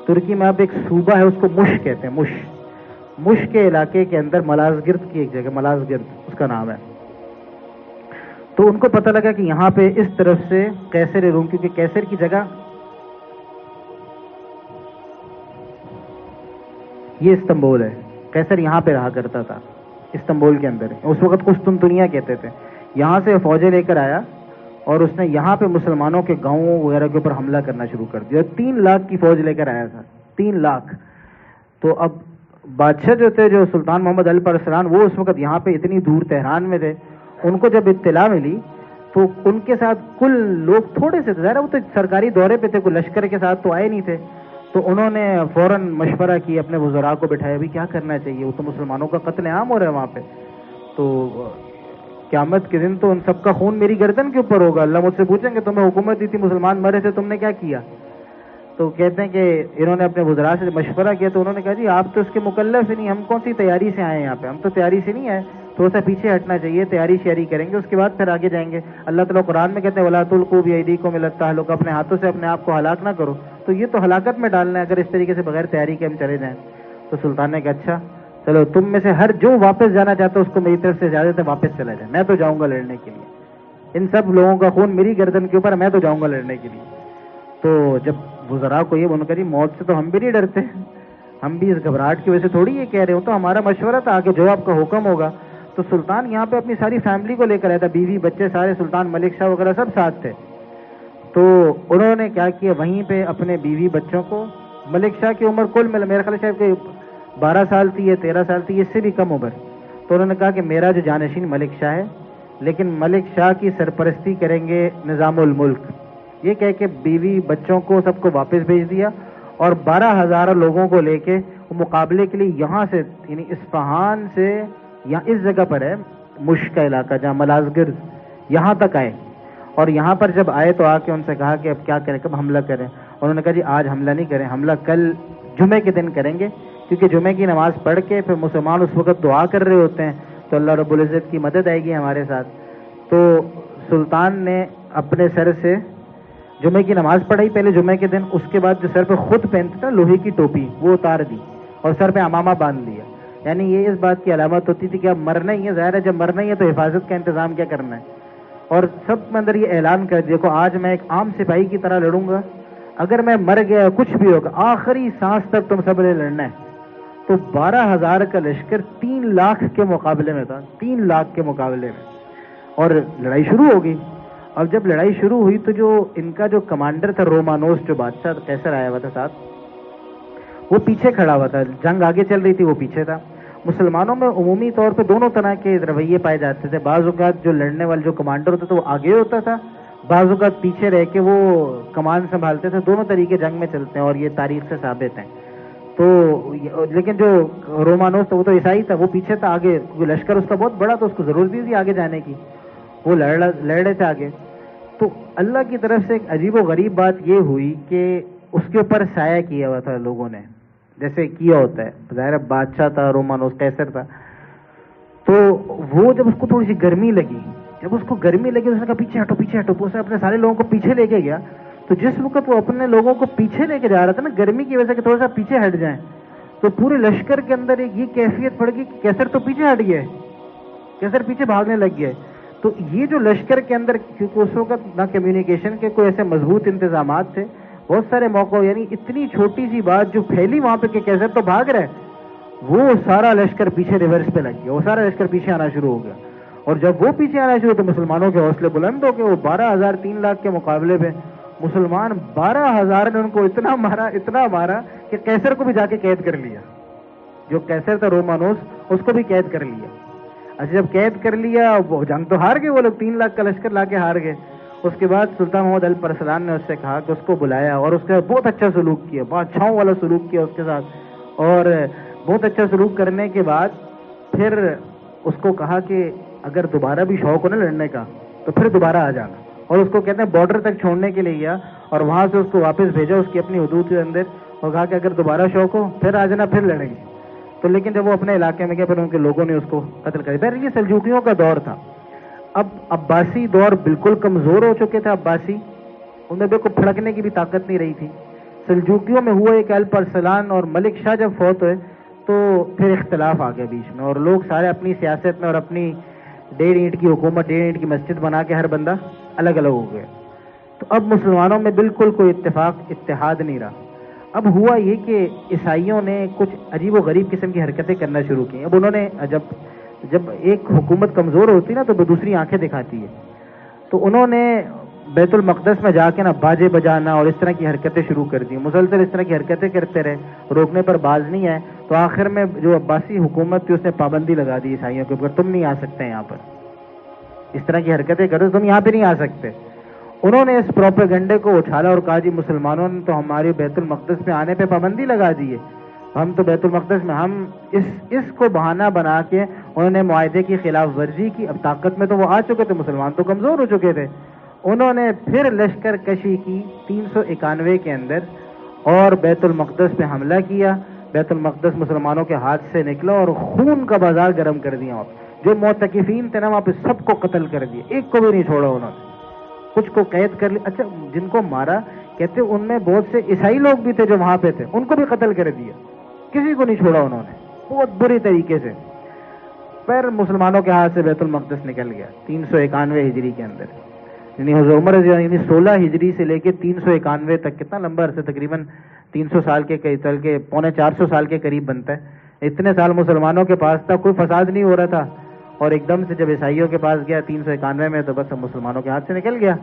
Speaker 1: ترکی میں اب ایک صوبہ ہے, اس کو مش کہتے ہیں, مش کے علاقے کے اندر ملازگرد کی ایک جگہ, ملازگرد اس کا نام ہے. تو ان کو پتہ لگا کہ یہاں پہ اس طرف سے قیصر روم, کیونکہ قیصر کی جگہ یہ استنبول ہے, قیصر یہاں پہ رہا کرتا تھا استنبول کے اندر, اس وقت قسطنطنیہ کہتے تھے. یہاں سے فوجیں لے کر آیا اور اس نے یہاں پہ مسلمانوں کے گاؤں وغیرہ کے اوپر حملہ کرنا شروع کر دیا. 3 لاکھ کی فوج لے کر آیا تھا, 3 لاکھ. تو اب بادشاہ جو تھے, جو سلطان محمد الپرسلان, وہ اس وقت یہاں پہ اتنی دور تہران میں تھے. ان کو جب اطلاع ملی تو ان کے ساتھ کل لوگ تھوڑے سے, ظاہر وہ تو سرکاری دورے پہ تھے, کوئی لشکر کے ساتھ تو آئے نہیں تھے. تو انہوں نے فوراً مشورہ کیا, اپنے وزراء کو بٹھایا, بھی کیا کرنا چاہیے, وہ تو مسلمانوں کا قتل عام ہو رہا ہے وہاں پہ, تو قیامت کے دن تو ان سب کا خون میری گردن کے اوپر ہوگا. اللہ مجھ سے پوچھیں کہ تمہیں حکومت دی تھی, مسلمان مرے تھے, تم نے کیا کیا؟ تو کہتے ہیں کہ انہوں نے اپنے وزراء سے مشورہ کیا, تو انہوں نے کہا جی آپ تو اس کے مکلف ہی نہیں, ہم کون سی تیاری سے آئے ہیں یہاں پہ, ہم تو تیاری سے نہیں آئے, تھوڑا سا پیچھے ہٹنا چاہیے, تیاری شیاری کریں گے, اس کے بعد پھر آگے جائیں گے. اللہ تعالیٰ قرآن میں کہتے ہیں وَلَا تُلْقُوا بِأَيْدِيكُمْ إِلَى التَّهْلُكَةِ, اپنے ہاتھوں سے اپنے آپ کو ہلاک نہ کرو. تو یہ تو ہلاکت میں ڈالنا ہے اگر اس طریقے سے بغیر تیاری کے ہم چلے جائیں. تو سلطان نے کہا اچھا چلو, تم میں سے ہر جو واپس جانا چاہتا ہے اس کو میری طرف سے اجازت ہے, واپس چلا جائے, میں تو جاؤں گا لڑنے کے لیے, ان سب لوگوں کا خون میری گردن کے اوپر, میں تو جاؤں گا لڑنے کے لیے. تو جب وزراء کو یہ بن کر, موت سے تو ہم بھی نہیں ڈرتے, ہم بھی اس گھبراہٹ کی وجہ سے تھوڑی یہ کہہ رہے ہوں, تو ہمارا مشورہ تھا آگے جو آپ کا حکم ہوگا. تو سلطان یہاں پہ اپنی ساری فیملی کو لے کر آیا تھا, بیوی بچے سارے, سلطان ملک شاہ وغیرہ سب ساتھ تھے. تو انہوں نے کیا کیا, وہیں پہ اپنے بیوی بچوں کو, ملک شاہ کی عمر کل ملا میرا خیال شاید کہ 12 سال تھی یا 13 سال تھی, اس سے بھی کم عمر. تو انہوں نے کہا کہ میرا جو جانشین ملک شاہ ہے, لیکن ملک شاہ کی سرپرستی کریں گے نظام الملک. یہ کہہ کے بیوی بچوں کو سب کو واپس بھیج دیا, اور 12,000 لوگوں کو لے کے وہ مقابلے کے لیے یہاں سے, یعنی اصفہان سے یہاں اس جگہ پر ہے مشک کا علاقہ جہاں ملازگرد, یہاں تک آئے. اور یہاں پر جب آئے تو آ کے ان سے کہا کہ اب کیا کریں, کب حملہ کریں. انہوں نے کہا جی آج حملہ نہیں کریں, حملہ کل جمعے کے دن کریں گے, کیونکہ جمعے کی نماز پڑھ کے پھر مسلمان اس وقت دعا کر رہے ہوتے ہیں, تو اللہ رب العزت کی مدد آئے گی ہمارے ساتھ. تو سلطان نے اپنے سر سے جمعے کی نماز پڑھائی پہلے جمعے کے دن, اس کے بعد جو سر پہ خود پہنتا تھا لوہے کی ٹوپی وہ اتار دی, اور سر پہ عمامہ باندھ لیا. یعنی یہ اس بات کی علامت ہوتی تھی کہ اب مرنا ہی ہے, ظاہر ہے جب مرنا ہی ہے تو حفاظت کا انتظام کیا کرنا ہے. اور سب میں اندر یہ اعلان کر دیا, دیکھو آج میں ایک عام سپاہی کی طرح لڑوں گا, اگر میں مر گیا کچھ بھی ہوگا, آخری سانس تک تم سب نے لڑنا ہے. تو 12,000 کا لشکر 3 لاکھ کے مقابلے میں تھا, 3 لاکھ کے مقابلے میں, اور لڑائی شروع ہو گئی. اور جب لڑائی شروع ہوئی تو جو ان کا جو کمانڈر تھا رومانوس, جو بادشاہ قیصر آیا ہوا تھا ساتھ, وہ پیچھے کھڑا ہوا تھا, جنگ آگے چل رہی تھی, وہ پیچھے تھا. مسلمانوں میں عمومی طور پہ دونوں طرح کے رویے پائے جاتے تھے. بعض اوقات جو لڑنے والے جو کمانڈر ہوتا تھا وہ آگے ہوتا تھا, بعض اوقات پیچھے رہ کے وہ کمان سنبھالتے تھے. دونوں طریقے جنگ میں چلتے ہیں اور یہ تاریخ سے ثابت ہیں. تو لیکن جو رومانوس تھا وہ تو عیسائی تھا, وہ پیچھے تھا, آگے لشکر اس کا بہت بڑا تھا, اس کو ضرورت نہیں تھی آگے جانے کی, وہ لڑ رہے تھے آگے. تو اللہ کی طرف سے ایک عجیب و غریب بات یہ ہوئی کہ اس کے اوپر سایہ کیا ہوا تھا لوگوں نے, جیسے کیا ہوتا ہے. ظاہر بادشاہ تھا رومانوس, قیصر تھا. تو وہ جب اس کو تھوڑی سی گرمی لگی, اس نے کہا پیچھے ہٹو پیچھے ہٹو, اس نے اپنے سارے لوگوں کو پیچھے لے کے گیا. تو جس وقت وہ اپنے لوگوں کو پیچھے لے کے جا رہا تھا نا, گرمی کی وجہ سے کہ تھوڑا سا پیچھے ہٹ جائیں, تو پورے لشکر کے اندر ایک یہ کیفیت پڑ گئی کہ قیصر تو پیچھے ہٹ گیا ہے, قیصر پیچھے بھاگنے لگ گیا ہے. تو یہ جو لشکر کے اندر, کیونکہ اس وقت نہ کمیونیکیشن کے کوئی ایسے مضبوط انتظامات تھے, بہت سارے موقع, یعنی اتنی چھوٹی سی بات جو پھیلی وہاں پہ کہ قیصر تو بھاگ رہا ہے, وہ سارا لشکر پیچھے ریورس پہ لگ گیا, وہ سارا لشکر پیچھے آنا شروع ہو گیا. اور جب وہ پیچھے آنا شروع تو مسلمانوں کے حوصلے بلند ہو گئے. وہ 12,000 3 لاکھ کے مقابلے میں مسلمان 12,000 نے ان کو اتنا مارا کہ قیصر کو بھی جا کے قید کر لیا. جو قیصر تھا رومانوس, اس کو بھی قید کر لیا. اچھا جب قید کر لیا, وہ جنگ تو ہار گئے, وہ لوگ 3 لاکھ کا لشکر لا کے ہار گئے. اس کے بعد سلطان محمد الپرسلان نے اس سے کہا کہ اس کو بلایا, اور اس کے بہت اچھا سلوک کیا, بادشاہوں والا سلوک کیا اس کے ساتھ. اور بہت اچھا سلوک کرنے کے بعد پھر اس کو کہا کہ اگر دوبارہ بھی شوق ہو نا لڑنے کا تو پھر دوبارہ آ جانا, اور اس کو کہتے ہیں بارڈر تک چھوڑنے کے لیے گیا اور وہاں سے اس کو واپس بھیجا اس کی اپنی حدود کے اندر اور کہا کہ اگر دوبارہ شوق ہو پھر آ جانا، پھر لڑیں گے. تو لیکن جب وہ اپنے علاقے میں گیا پھر ان کے لوگوں نے اس کو قتل کر دیا. یہ سلجوقیوں کا دور تھا. اب عباسی دور بالکل کمزور ہو چکے تھے. عباسی ان میں کو پھڑکنے کی بھی طاقت نہیں رہی تھی. سلجوقیوں میں ہوا ایک الپ ارسلان اور ملک شاہ جب فوت ہوئے تو پھر اختلاف آ گیا بیچ میں اور لوگ سارے اپنی سیاست میں اور اپنی 1.5 اینٹ کی حکومت 1.5 اینٹ کی مسجد بنا کے ہر بندہ الگ الگ ہو گیا. تو اب مسلمانوں میں بالکل کوئی اتحاد نہیں رہا. اب ہوا یہ کہ عیسائیوں نے کچھ عجیب و غریب قسم کی حرکتیں کرنا شروع کی. اب انہوں نے جب ایک حکومت کمزور ہوتی نا تو دوسری آنکھیں دکھاتی ہے. تو انہوں نے بیت المقدس میں جا کے نا باجے بجانا اور اس طرح کی حرکتیں شروع کر دی. مسلسل اس طرح کی حرکتیں کرتے رہے, روکنے پر باز نہیں آئے. تو آخر میں جو عباسی حکومت تھی اس نے پابندی لگا دی عیسائیوں کے اوپر, تم نہیں آ سکتے یہاں پر, اس طرح کی حرکتیں کرو تم یہاں پہ نہیں آ سکتے. انہوں نے اس پروپیگنڈے کو اچھالا اور کہا جی مسلمانوں نے تو ہماری بیت المقدس میں آنے پہ پابندی لگا دی ہے, ہم تو بیت المقدس میں, ہم اس کو بہانہ بنا کے انہوں نے معاہدے کی خلاف ورزی کی. اب طاقت میں تو وہ آ چکے تھے, مسلمان تو کمزور ہو چکے تھے. انہوں نے پھر لشکر کشی کی 391 کے اندر اور بیت المقدس پہ حملہ کیا. بیت المقدس مسلمانوں کے ہاتھ سے نکلا اور خون کا بازار گرم کر دیا. جو معتکفین تھے نا وہاں پہ سب کو قتل کر دیا, ایک کو بھی نہیں چھوڑا انہوں نے. کچھ کو قید کر لیا. اچھا جن کو مارا کہتے ان میں بہت سے عیسائی لوگ بھی تھے جو وہاں پہ تھے, ان کو بھی قتل کر دیا, کسی کو نہیں چھوڑا انہوں نے, بہت بری طریقے سے. پھر مسلمانوں کے ہاتھ سے بیت المقدس نکل گیا 391 ہجری کے اندر. یعنی حضرت عمر رضی اللہ عنہ 16 ہجری سے لے کے 391 تک, کتنا لمبا عرصہ, تقریباً 300 سال کے چل کے 350 سال کے قریب بنتا ہے. اتنے سال مسلمانوں کے پاس تھا, کوئی فساد نہیں ہو رہا تھا, اور ایک دم سے جب عیسائیوں کے پاس گیا 391 میں تو بس مسلمانوں کے ہاتھ سے نکل گیا.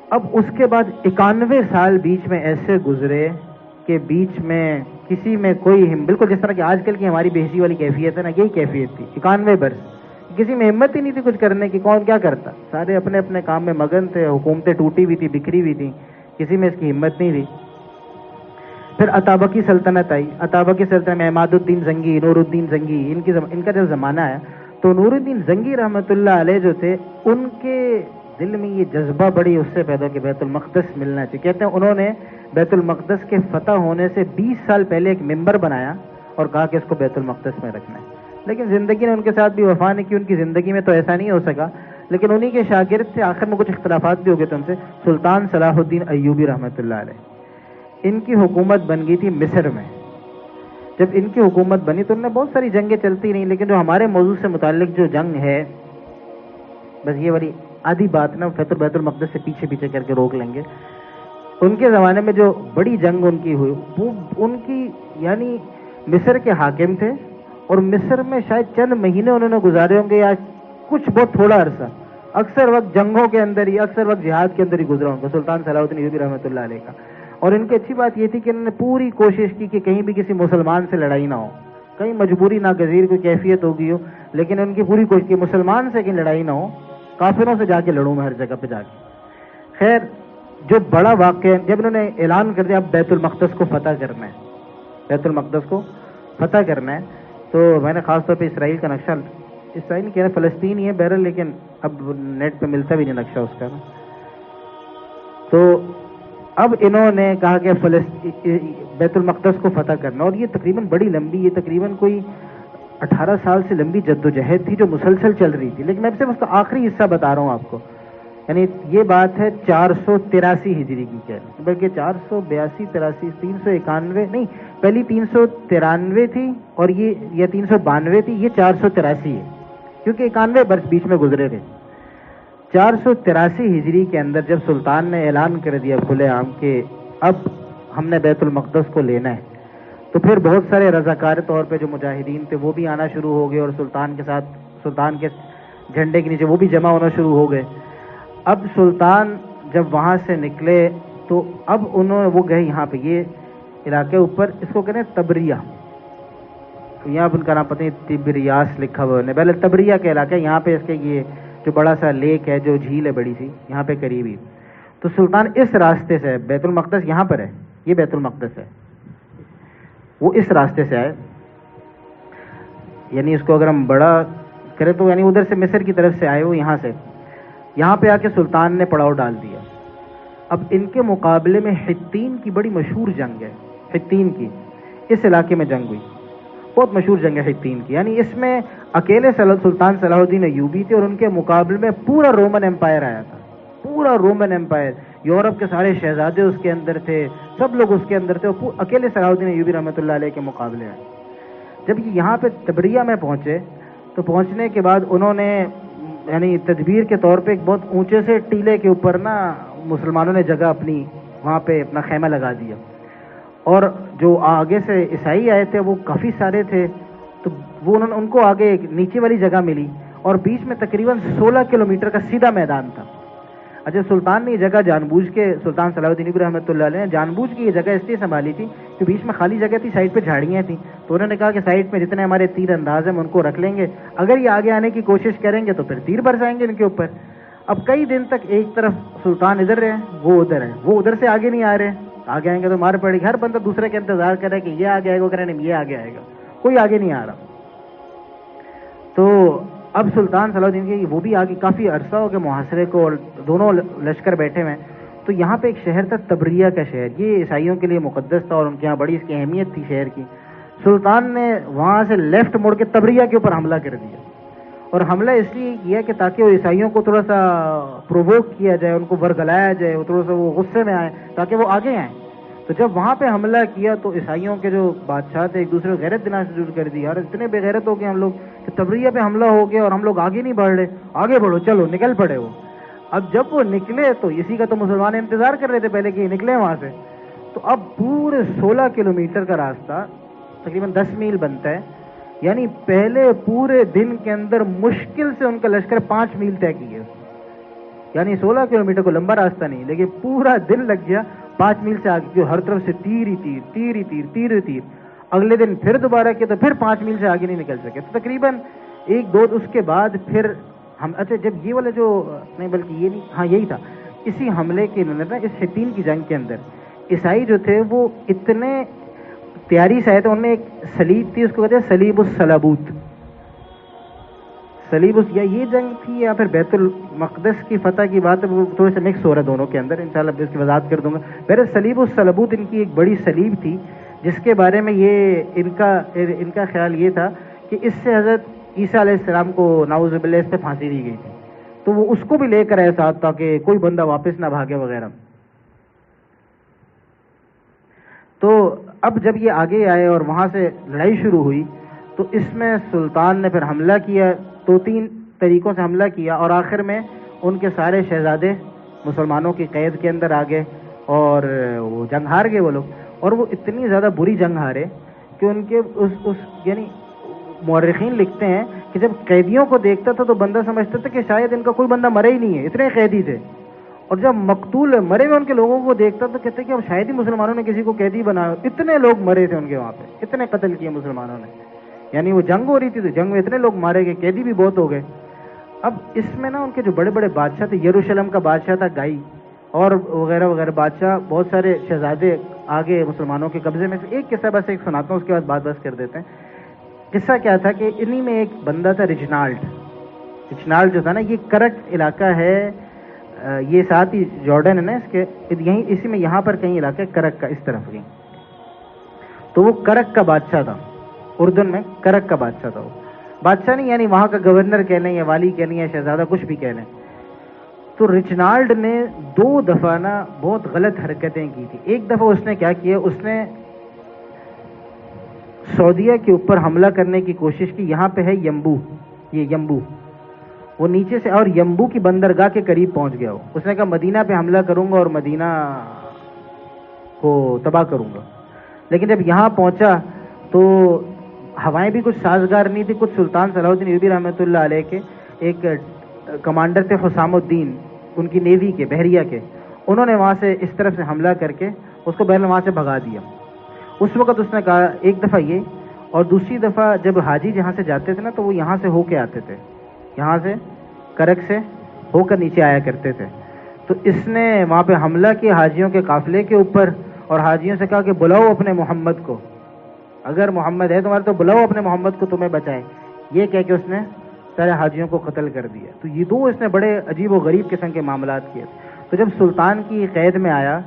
Speaker 1: اب اس کے بعد 91 سال بیچ میں ایسے گزرے کہ بیچ میں کسی میں کوئی بالکل جس طرح کہ آج کل کی ہماری بے حسی والی کیفیت ہے نا, یہی کیفیت تھی 91 برس. کسی میں ہمت ہی نہیں تھی کچھ کرنے کی, کون کیا کرتا, سارے اپنے اپنے کام میں مگن تھے, حکومتیں ٹوٹی ہوئی تھی, بکھری ہوئی تھی, کسی میں اس کی ہمت نہیں تھی. پھر اتابکی سلطنت آئی. اتابکی سلطنت میں عماد الدین زنگی, نور الدین زنگی, ان کا جب زمانہ آیا تو نور الدین زنگی رحمۃ اللہ علیہ جو تھے ان کے دل میں یہ جذبہ بڑی اس سے پیدا کہ بیت المقدس ملنا چاہیے. کہتے ہیں انہوں نے بیت المقدس کے فتح ہونے سے 20 سال پہلے ایک ممبر بنایا اور کہا کہ اس کو بیت المقدس میں رکھنا ہے. لیکن زندگی نے ان کے ساتھ بھی وفا نہیں کی, ان کی زندگی میں تو ایسا نہیں ہو سکا. لیکن انہی کے شاگرد تھے, آخر میں کچھ اختلافات بھی ہو گئے تھے ان سے, سلطان صلاح الدین ایوبی رحمۃ اللہ علیہ. ان کی حکومت بن گئی تھی مصر میں. جب ان کی حکومت بنی تو ان میں بہت ساری جنگیں چلتی رہیں, لیکن جو ہمارے موضوع سے متعلق جو جنگ ہے, بس یہ والی آدھی بات نا بیت المقدس سے پیچھے پیچھے کر کے روک لیں گے. ان کے زمانے میں جو بڑی جنگ ان کی ہوئی وہ ان کی, یعنی مصر کے حاکم تھے اور مصر میں شاید چند مہینے انہوں نے گزارے ہوں گے یا کچھ بہت تھوڑا عرصہ, اکثر وقت جنگوں کے اندر ہی, اکثر وقت جہاد کے اندر ہی گزرا ہوں گا سلطان صلاح الدین ایوبی رحمۃ اللہ علیہ کا. اور ان کی اچھی بات یہ تھی کہ انہوں نے پوری کوشش کی کہ کہیں بھی کسی مسلمان سے لڑائی نہ ہو, کہیں مجبوری ناگزیر کوئی کیفیت ہوگی ہو, لیکن ان کی پوری کوشش کی مسلمان سے کہیں لڑائی نہ ہو, کافروں سے جا کے لڑوں میں ہر جگہ پہ جا کے. خیر جو بڑا واقعہ جب انہوں نے اعلان کر دیا اب بیت المقدس کو فتح کرنا ہے, بیت المقدس کو فتح کرنا ہے, تو میں نے خاص طور پہ اسرائیل کا نقشہ, اسرائیل نہیں کہہ رہے فلسطین ہی ہے بہرحال, لیکن اب نیٹ پہ ملتا بھی نہیں نقشہ اس کا نا. تو اب انہوں نے کہا کہ بیت المقدس کو فتح کرنا, اور یہ تقریباً بڑی لمبی, یہ تقریباً کوئی 18 سال سے لمبی جدوجہد تھی جو مسلسل چل رہی تھی. لیکن میں صرف اس کا آخری حصہ بتا رہا ہوں آپ کو. یعنی یہ بات ہے 483 ہجری کی, کہہ بلکہ 482 83 391 نہیں, پہلی 393 تھی اور یہ 392 تھی, یہ 483 ہے کیونکہ 91 برس بیچ میں گزرے تھے. 483 ہجری کے اندر جب سلطان نے اعلان کر دیا کھلے عام کہ اب ہم نے بیت المقدس کو لینا ہے, تو پھر بہت سارے رضاکار طور پہ جو مجاہدین تھے وہ بھی آنا شروع ہو گئے, اور سلطان کے ساتھ, سلطان کے جھنڈے کے نیچے وہ بھی جمع ہونا شروع ہو گئے. اب سلطان جب وہاں سے نکلے تو اب انہوں وہ گئے یہاں پہ, یہ علاقے اوپر اس کو کہتے ہیں تبریہ, یہاں ان کا نام پتہ نہیں, تبریاس لکھا ہوا ہے, پہلے تبریہ کے علاقے, یہاں پہ اس کے یہ جو بڑا سا لیک ہے, جو جھیل ہے بڑی سی یہاں پہ قریب ہی. تو سلطان اس راستے سے, بیت المقدس یہاں پر ہے, یہ بیت المقدس ہے, وہ اس راستے سے آئے. یعنی اس کو اگر ہم بڑا کریں تو یعنی ادھر سے مصر کی طرف سے آئے وہ یہاں سے, یہاں پہ آ کے سلطان نے پڑاؤ ڈال دیا. اب ان کے مقابلے میں حطین کی بڑی مشہور جنگ ہے. حطین کی اس علاقے میں جنگ ہوئی, بہت مشہور جنگ ہے حطین کی. یعنی اس میں اکیلے سلطان صلاح الدین ایوبی تھے اور ان کے مقابلے میں پورا رومن امپائر آیا تھا, پورا رومن امپائر. یورپ کے سارے شہزادے اس کے اندر تھے, سب لوگ اس کے اندر تھے, اور اکیلے صلاح الدین ایوبی رحمۃ اللہ علیہ کے مقابلے آئے. جب یہ یہاں پہ تبریہ میں پہنچے تو پہنچنے کے بعد انہوں نے یعنی تدبیر کے طور پہ ایک بہت اونچے سے ٹیلے کے اوپر نا مسلمانوں نے جگہ اپنی وہاں پہ اپنا خیمہ لگا دیا, اور جو آگے سے عیسائی آئے تھے وہ کافی سارے تھے, تو وہ ان کو آگے ایک نیچے والی جگہ ملی, اور بیچ میں تقریباً 16 کلومیٹر کا سیدھا میدان تھا. اچھا, سلطان نے یہ جگہ جان بوجھ کے, سلطان صلاح الدین ایوبی رحمۃ اللہ علیہ نے جان بوجھ کے یہ جگہ اس لیے سنبھالی تھی کہ بیچ میں خالی جگہ تھی, سائڈ پہ جھاڑیاں تھیں, تو انہوں نے کہا کہ سائڈ میں جتنے ہمارے تیر انداز ہیں ہم ان کو رکھ لیں گے, اگر یہ آگے آنے کی کوشش کریں گے تو پھر تیر برسائیں گے ان کے اوپر. اب کئی دن تک ایک طرف سلطان ادھر رہے, وہ ادھر ہے, وہ ادھر سے آگے نہیں آ رہے, آگے آئیں گے تو مار پڑے گی. ہر بندہ دوسرے کے انتظار کر رہا ہے کہ یہ آگے آئے گا, کرے نہیں یہ آگے آئے گا, کوئی آگے نہیں آ رہا. تو اب سلطان صلاح الدین کے وہ بھی آگے کافی عرصہ ہو گیا محاصرے کو, اور دونوں لشکر بیٹھے ہوئے. تو یہاں پہ ایک شہر تھا تبریہ کا شہر, یہ عیسائیوں کے لیے مقدس تھا اور ان کے یہاں بڑی اس کی اہمیت تھی شہر کی. سلطان نے وہاں سے لیفٹ موڑ کے تبریہ کے اوپر حملہ کر دیا, اور حملہ اس لیے کیا کہ تاکہ وہ عیسائیوں کو تھوڑا سا پرووک کیا جائے, ان کو ورگلایا جائے, وہ تھوڑا سا وہ غصے میں آئے تاکہ وہ آگے آئیں. تو جب وہاں پہ حملہ کیا تو عیسائیوں کے جو بادشاہ تھے ایک دوسرے کو غیرت دینا شروع کر دی, اور اتنے بے غیرت ہو گئے ہم لوگ کہ تبریہ پہ حملہ ہو گیا اور ہم لوگ آگے نہیں بڑھ رہے, آگے بڑھو چلو, نکل پڑے وہ. اب جب وہ نکلے تو اسی کا تو مسلمان انتظار کر رہے تھے پہلے کہ نکلے وہاں سے. تو اب پورے 16 کلومیٹر کا راستہ تقریباً 10 میل بنتا ہے, یعنی پہلے پورے دن کے اندر مشکل سے ان کا لشکر 5 میل طے کیا. یعنی 16 کلومیٹر کو لمبا راستہ نہیں, لیکن پورا دن لگ گیا 5 میل سے آگے, ہر طرف سے تیر ہی تیر, تیر ہی تیر, تیر ہی تیر. اگلے دن پھر دوبارہ کیا تو پھر 5 میل سے آگے نہیں نکل سکے. تو تقریباً 1-2 اس کے بعد پھر ہم, اچھا جب یہ والا جو نہیں بلکہ یہ نہیں, ہاں یہی تھا, اسی حملے کے اندر اس حطین کی جنگ کے اندر عیسائی جو تھے وہ اتنے تیاری سے آئے تھے. انہوں نے ایک صلیب تھی, اس کو کہتے ہیں صلیب الصلبوت. صلیب یا یہ جنگ تھی یا پھر بیت المقدس کی فتح کی بات ہے, وہ تھوڑے سے مکس ہو رہا ہے دونوں کے اندر, انشاءاللہ اس کی وضاحت کر دوں گا. پہلے صلیب الصلبوت ان کی ایک بڑی صلیب تھی جس کے بارے میں یہ ان کا خیال یہ تھا کہ اس سے حضرت عیسیٰ علیہ السلام کو نعوذ باللہ اس پہ پھانسی دی گئی تھی, تو وہ اس کو بھی لے کر آئے ساتھ تاکہ کوئی بندہ واپس نہ بھاگے وغیرہ. تو اب جب یہ آگے آئے اور وہاں سے لڑائی شروع ہوئی تو اس میں سلطان نے پھر حملہ کیا, 2-3 طریقوں سے حملہ کیا, اور آخر میں ان کے سارے شہزادے مسلمانوں کی قید کے اندر آ گئے اور وہ جنگ ہار گئے وہ لوگ. اور وہ اتنی زیادہ بری جنگ ہارے کہ ان کے یعنی مورخین لکھتے ہیں کہ جب قیدیوں کو دیکھتا تھا تو بندہ سمجھتا تھا کہ شاید ان کا کوئی بندہ مرے ہی نہیں ہے, اتنے قیدی تھے. اور جب مقتول مرے ہوئے ان کے لوگوں کو دیکھتا تو کہتے کہ اب شاید ہی مسلمانوں نے کسی کو قیدی بنایا, اتنے لوگ مرے تھے ان کے وہاں پہ, اتنے قتل کیے مسلمانوں نے. یعنی وہ جنگ ہو رہی تھی تو جنگ میں اتنے لوگ مارے گئے, قیدی بھی بہت ہو گئے. اب اس میں نا ان کے جو بڑے بڑے بادشاہ تھے, یروشلم کا بادشاہ تھا گائی اور وغیرہ وغیرہ بادشاہ, بہت سارے شہزادے آگے مسلمانوں کے قبضے میں. ایک قصہ بس ایک سناتا ہوں, اس کے بعد بات بس کر دیتے ہیں. قصہ کیا تھا کہ انہی میں ایک بندہ تھا رچنالڈ جو تھا نا, یہ کرک علاقہ ہے, یہ ساتھ ہی جارڈن ہے نا اس کے یہیں, اسی میں یہاں پر کہیں علاقہ کرک کا اس طرف کہیں. تو وہ کرک کا بادشاہ تھا, اردن میں کرک کا بادشاہ تھا. وہ بادشاہ نہیں یعنی وہاں کا گورنر کہہ لیں یا والی کہہ لیں یا شہزادہ کچھ بھی کہہ لیں. تو رچنالڈ نے 2 دفعہ نا بہت غلط حرکتیں کی تھی. ایک دفعہ اس نے کیا کیا, اس نے سعودیہ کے اوپر حملہ کرنے کی کوشش کی. یہاں پہ ہے یمبو, یہ یمبو, وہ نیچے سے اور یمبو کی بندرگاہ کے قریب پہنچ گیا. اس نے کہا مدینہ پہ حملہ کروں گا اور مدینہ کو تباہ کروں گا. لیکن جب یہاں پہنچا تو ہوائیں بھی کچھ سازگار نہیں تھی. کچھ سلطان صلاح الدین ایوبی رحمۃ اللہ علیہ کے ایک کمانڈر تھے حسام الدین, ان کی نیوی کے, بحریہ کے, انہوں نے وہاں سے اس طرف سے حملہ کر کے اس کو بہرحال وہاں سے بھگا دیا. اس وقت اس نے کہا ایک دفعہ یہ, اور دوسری دفعہ جب حاجی جہاں سے جاتے تھے نا تو وہ یہاں سے ہو کے آتے تھے, یہاں سے کرک سے ہو کر نیچے آیا کرتے تھے. تو اس نے وہاں پہ حملہ کیا حاجیوں کے قافلے کے اوپر, اور حاجیوں سے کہا کہ بلاؤ اپنے محمد کو, اگر محمد ہے تمہارے تو بلاؤ اپنے محمد کو تمہیں بچائے. یہ کہہ کے اس نے سارے حاجیوں کو قتل کر دیا. تو یہ دو اس نے بڑے عجیب و غریب قسم کے معاملات کیے. تو جب سلطان کی قید میں آیا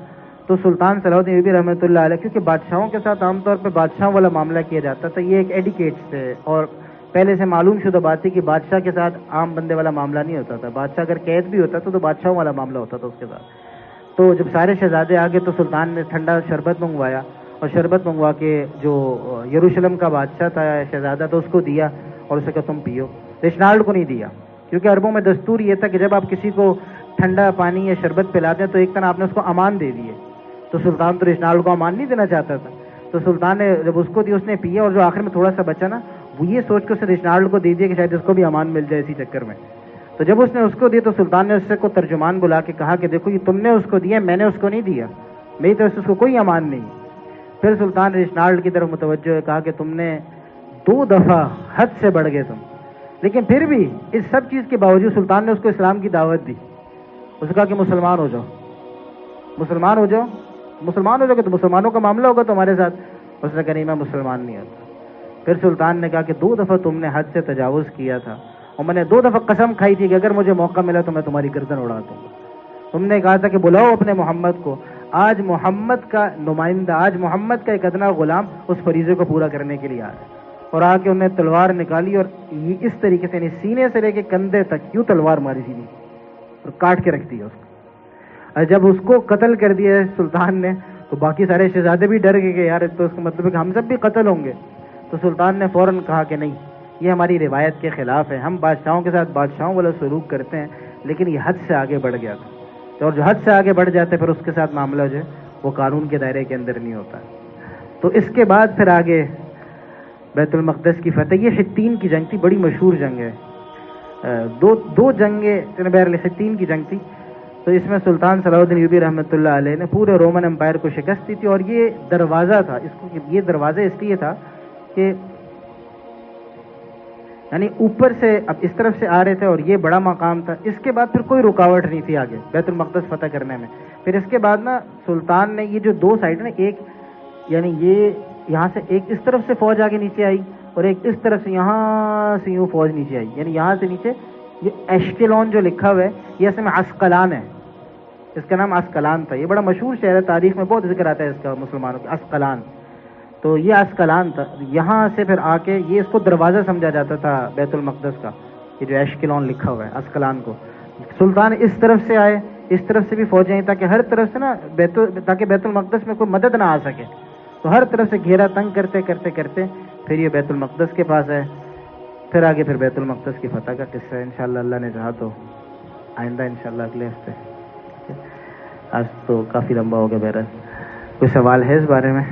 Speaker 1: تو سلطان صلاح الدین ایوبی رحمۃ اللہ علیہ، کیونکہ بادشاہوں کے ساتھ عام طور پہ بادشاہوں والا معاملہ کیا جاتا تھا، یہ ایک ایڈیکیٹس تھے اور پہلے سے معلوم شدہ بات تھی کہ بادشاہ کے ساتھ عام بندے والا معاملہ نہیں ہوتا تھا. بادشاہ اگر قید بھی ہوتا تھا تو بادشاہوں والا معاملہ ہوتا تھا اس کے ساتھ. تو جب سارے شہزادے آ گئے تو سلطان نے ٹھنڈا شربت منگوایا اور شربت منگوا کے جو یروشلم کا بادشاہ تھا شہزادہ تو اس کو دیا اور اسے کہا تم پیو. رچنالڈ کو نہیں دیا، کیونکہ عربوں میں دستور یہ تھا کہ جب آپ کسی کو ٹھنڈا پانی یا شربت پلاتے ہیں تو ایک طرح آپ نے اس کو امان دے دیے. تو سلطان تو رچنالڈ کو امان نہیں دینا چاہتا تھا. تو سلطان نے جب اس کو دی اس نے پیا، اور جو آخر میں تھوڑا سا بچا نا وہ یہ سوچ کے اسے رچنالڈ کو دے دیا کہ شاید اس کو بھی امان مل جائے اسی چکر میں. تو جب اس نے اس کو دیا تو سلطان نے اس سے کو ترجمان بلا کے کہا کہ دیکھو یہ تم نے اس کو دیا، میں نے اس کو نہیں دیا، میری طرف سے اس کو کوئی امان نہیں. پھر سلطان نے رچنالڈ کی طرف متوجہ کہا کہ تم نے 2 دفعہ حد سے بڑھ گئے تم. لیکن پھر بھی اس سب چیز کے باوجود سلطان نے اس کو اسلام کی دعوت دی. اس نے کہا کہ مسلمان ہو جاؤ، مسلمان ہو جاؤ، مسلمان ہو جاؤ گے تو مسلمانوں کا معاملہ ہوگا تمہارے ساتھ. اس نے کہا نہیں میں مسلمان نہیں ہوتا. پھر سلطان نے کہا کہ 2 دفعہ تم نے حد سے تجاوز کیا تھا اور میں نے 2 دفعہ قسم کھائی تھی کہ اگر مجھے موقع ملا تو میں تمہاری گردن اڑا دوں گا. تم نے کہا تھا کہ بلاؤ اپنے محمد کو. آج محمد کا نمائندہ، آج محمد کا ایک ادنا غلام اس فریضے کو پورا کرنے کے لیے آ رہا ہے. اور آ کے انہیں تلوار نکالی اور اس طریقے سے سینے سے لے کے کندھے تک یوں تلوار ماری سیدھی اور کاٹ کے رکھ دیا اس کو. اور جب اس کو قتل کر دیا سلطان نے تو باقی سارے شہزادے بھی ڈر گئے کہ یار تو اس کا مطلب ہے کہ ہم سب بھی قتل ہوں گے. تو سلطان نے فوراً کہا کہ نہیں، یہ ہماری روایت کے خلاف ہے، ہم بادشاہوں کے ساتھ بادشاہوں والا سلوک کرتے ہیں، لیکن یہ حد سے آگے بڑھ گیا تھا. اور جو حد سے آگے بڑھ جاتے پھر اس کے ساتھ معاملہ جو ہے وہ قانون کے دائرے کے اندر نہیں ہوتا. تو اس کے بعد پھر آگے بیت المقدس کی فتح. یہ حطین کی جنگ تھی، بڑی مشہور جنگ ہے. دو جنگیں حطین کی جنگ تھی. تو اس میں سلطان صلاح الدین ایوبی رحمۃ اللہ علیہ نے پورے رومن امپائر کو شکست دی تھی. اور یہ دروازہ تھا، اس کو یہ دروازہ اس لیے تھا کہ یعنی اوپر سے اب اس طرف سے آ رہے تھے اور یہ بڑا مقام تھا. اس کے بعد پھر کوئی رکاوٹ نہیں تھی آگے بیت المقدس فتح کرنے میں. پھر اس کے بعد نا سلطان نے یہ جو 2 سائڈ نا، ایک یعنی یہ یہاں سے ایک اس طرف سے فوج آگے نیچے آئی اور ایک اس طرف سے یہاں سے یوں فوج نیچے آئی. یعنی یہاں سے نیچے یہ ایشکلون جو لکھا ہوا ہے یہ اصل میں عسقلان ہے. اس کا نام عسقلان تھا. یہ بڑا مشہور شہر ہے، تاریخ میں بہت ذکر آتا ہے اس کا مسلمانوں کا، عسقلان. تو یہ عسقلان تھا. یہاں سے پھر آ کے یہ اس کو دروازہ سمجھا جاتا تھا بیت المقدس کا، یہ جو ایشکلون لکھا ہوا ہے عسقلان کو. سلطان اس طرف سے آئے، اس طرف سے بھی فوجیں آئیں تاکہ ہر طرف سے نا تاکہ بیت المقدس میں کوئی مدد نہ آ سکے. تو ہر طرف سے گھیرا تنگ کرتے کرتے کرتے پھر یہ بیت المقدس کے پاس ہے. پھر آگے پھر بیت المقدس کی فتح کا قصہ ہے انشاءاللہ اللہ نے چاہا تو آئندہ انشاءاللہ اگلے ہفتے. آج تو کافی لمبا ہو گیا. بہرحال کوئی سوال ہے اس بارے میں؟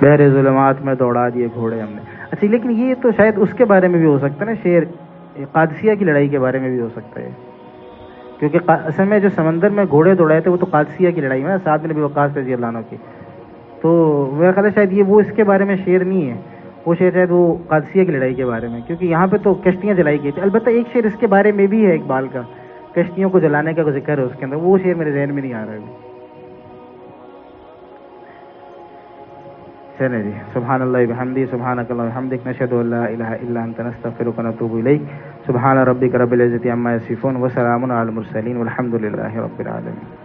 Speaker 1: بحر ظلمات میں دوڑا دیے گھوڑے ہم نے. اچھا لیکن یہ تو شاید اس کے بارے میں بھی ہو سکتا ہے نا، شعر قادسیہ کی لڑائی کے بارے میں بھی ہو سکتا ہے، کیونکہ اصل میں جو سمندر میں گھوڑے دوڑائے تھے وہ تو قادسیہ کی لڑائی میں سعد بن ابی وقاص رضی اللہ عنہ کی. تو میرا خیال ہے شاید یہ وہ اس کے بارے میں شعر نہیں ہے، وہ شعر شاید وہ قادسیہ کی لڑائی کے بارے میں، کیونکہ یہاں پہ تو کشتیاں جلائی گئی تھی. البتہ ایک شعر اس کے بارے میں بھی ہے اقبال کا، کشتیوں کو جلانے کا ذکر ہے اس کے اندر، وہ شعر میرے ذہن میں نہیں آ رہا ہے. چلے جی. سبحان اللہ بحمدہ، سبحانک اللہم وبحمدک، نشہد ان لا الہ الا انت، نستغفرک ونتوب الیک. سبحان ربک رب العزۃ عما یصفون وسلام علی المرسلین والحمد للہ رب العالمین.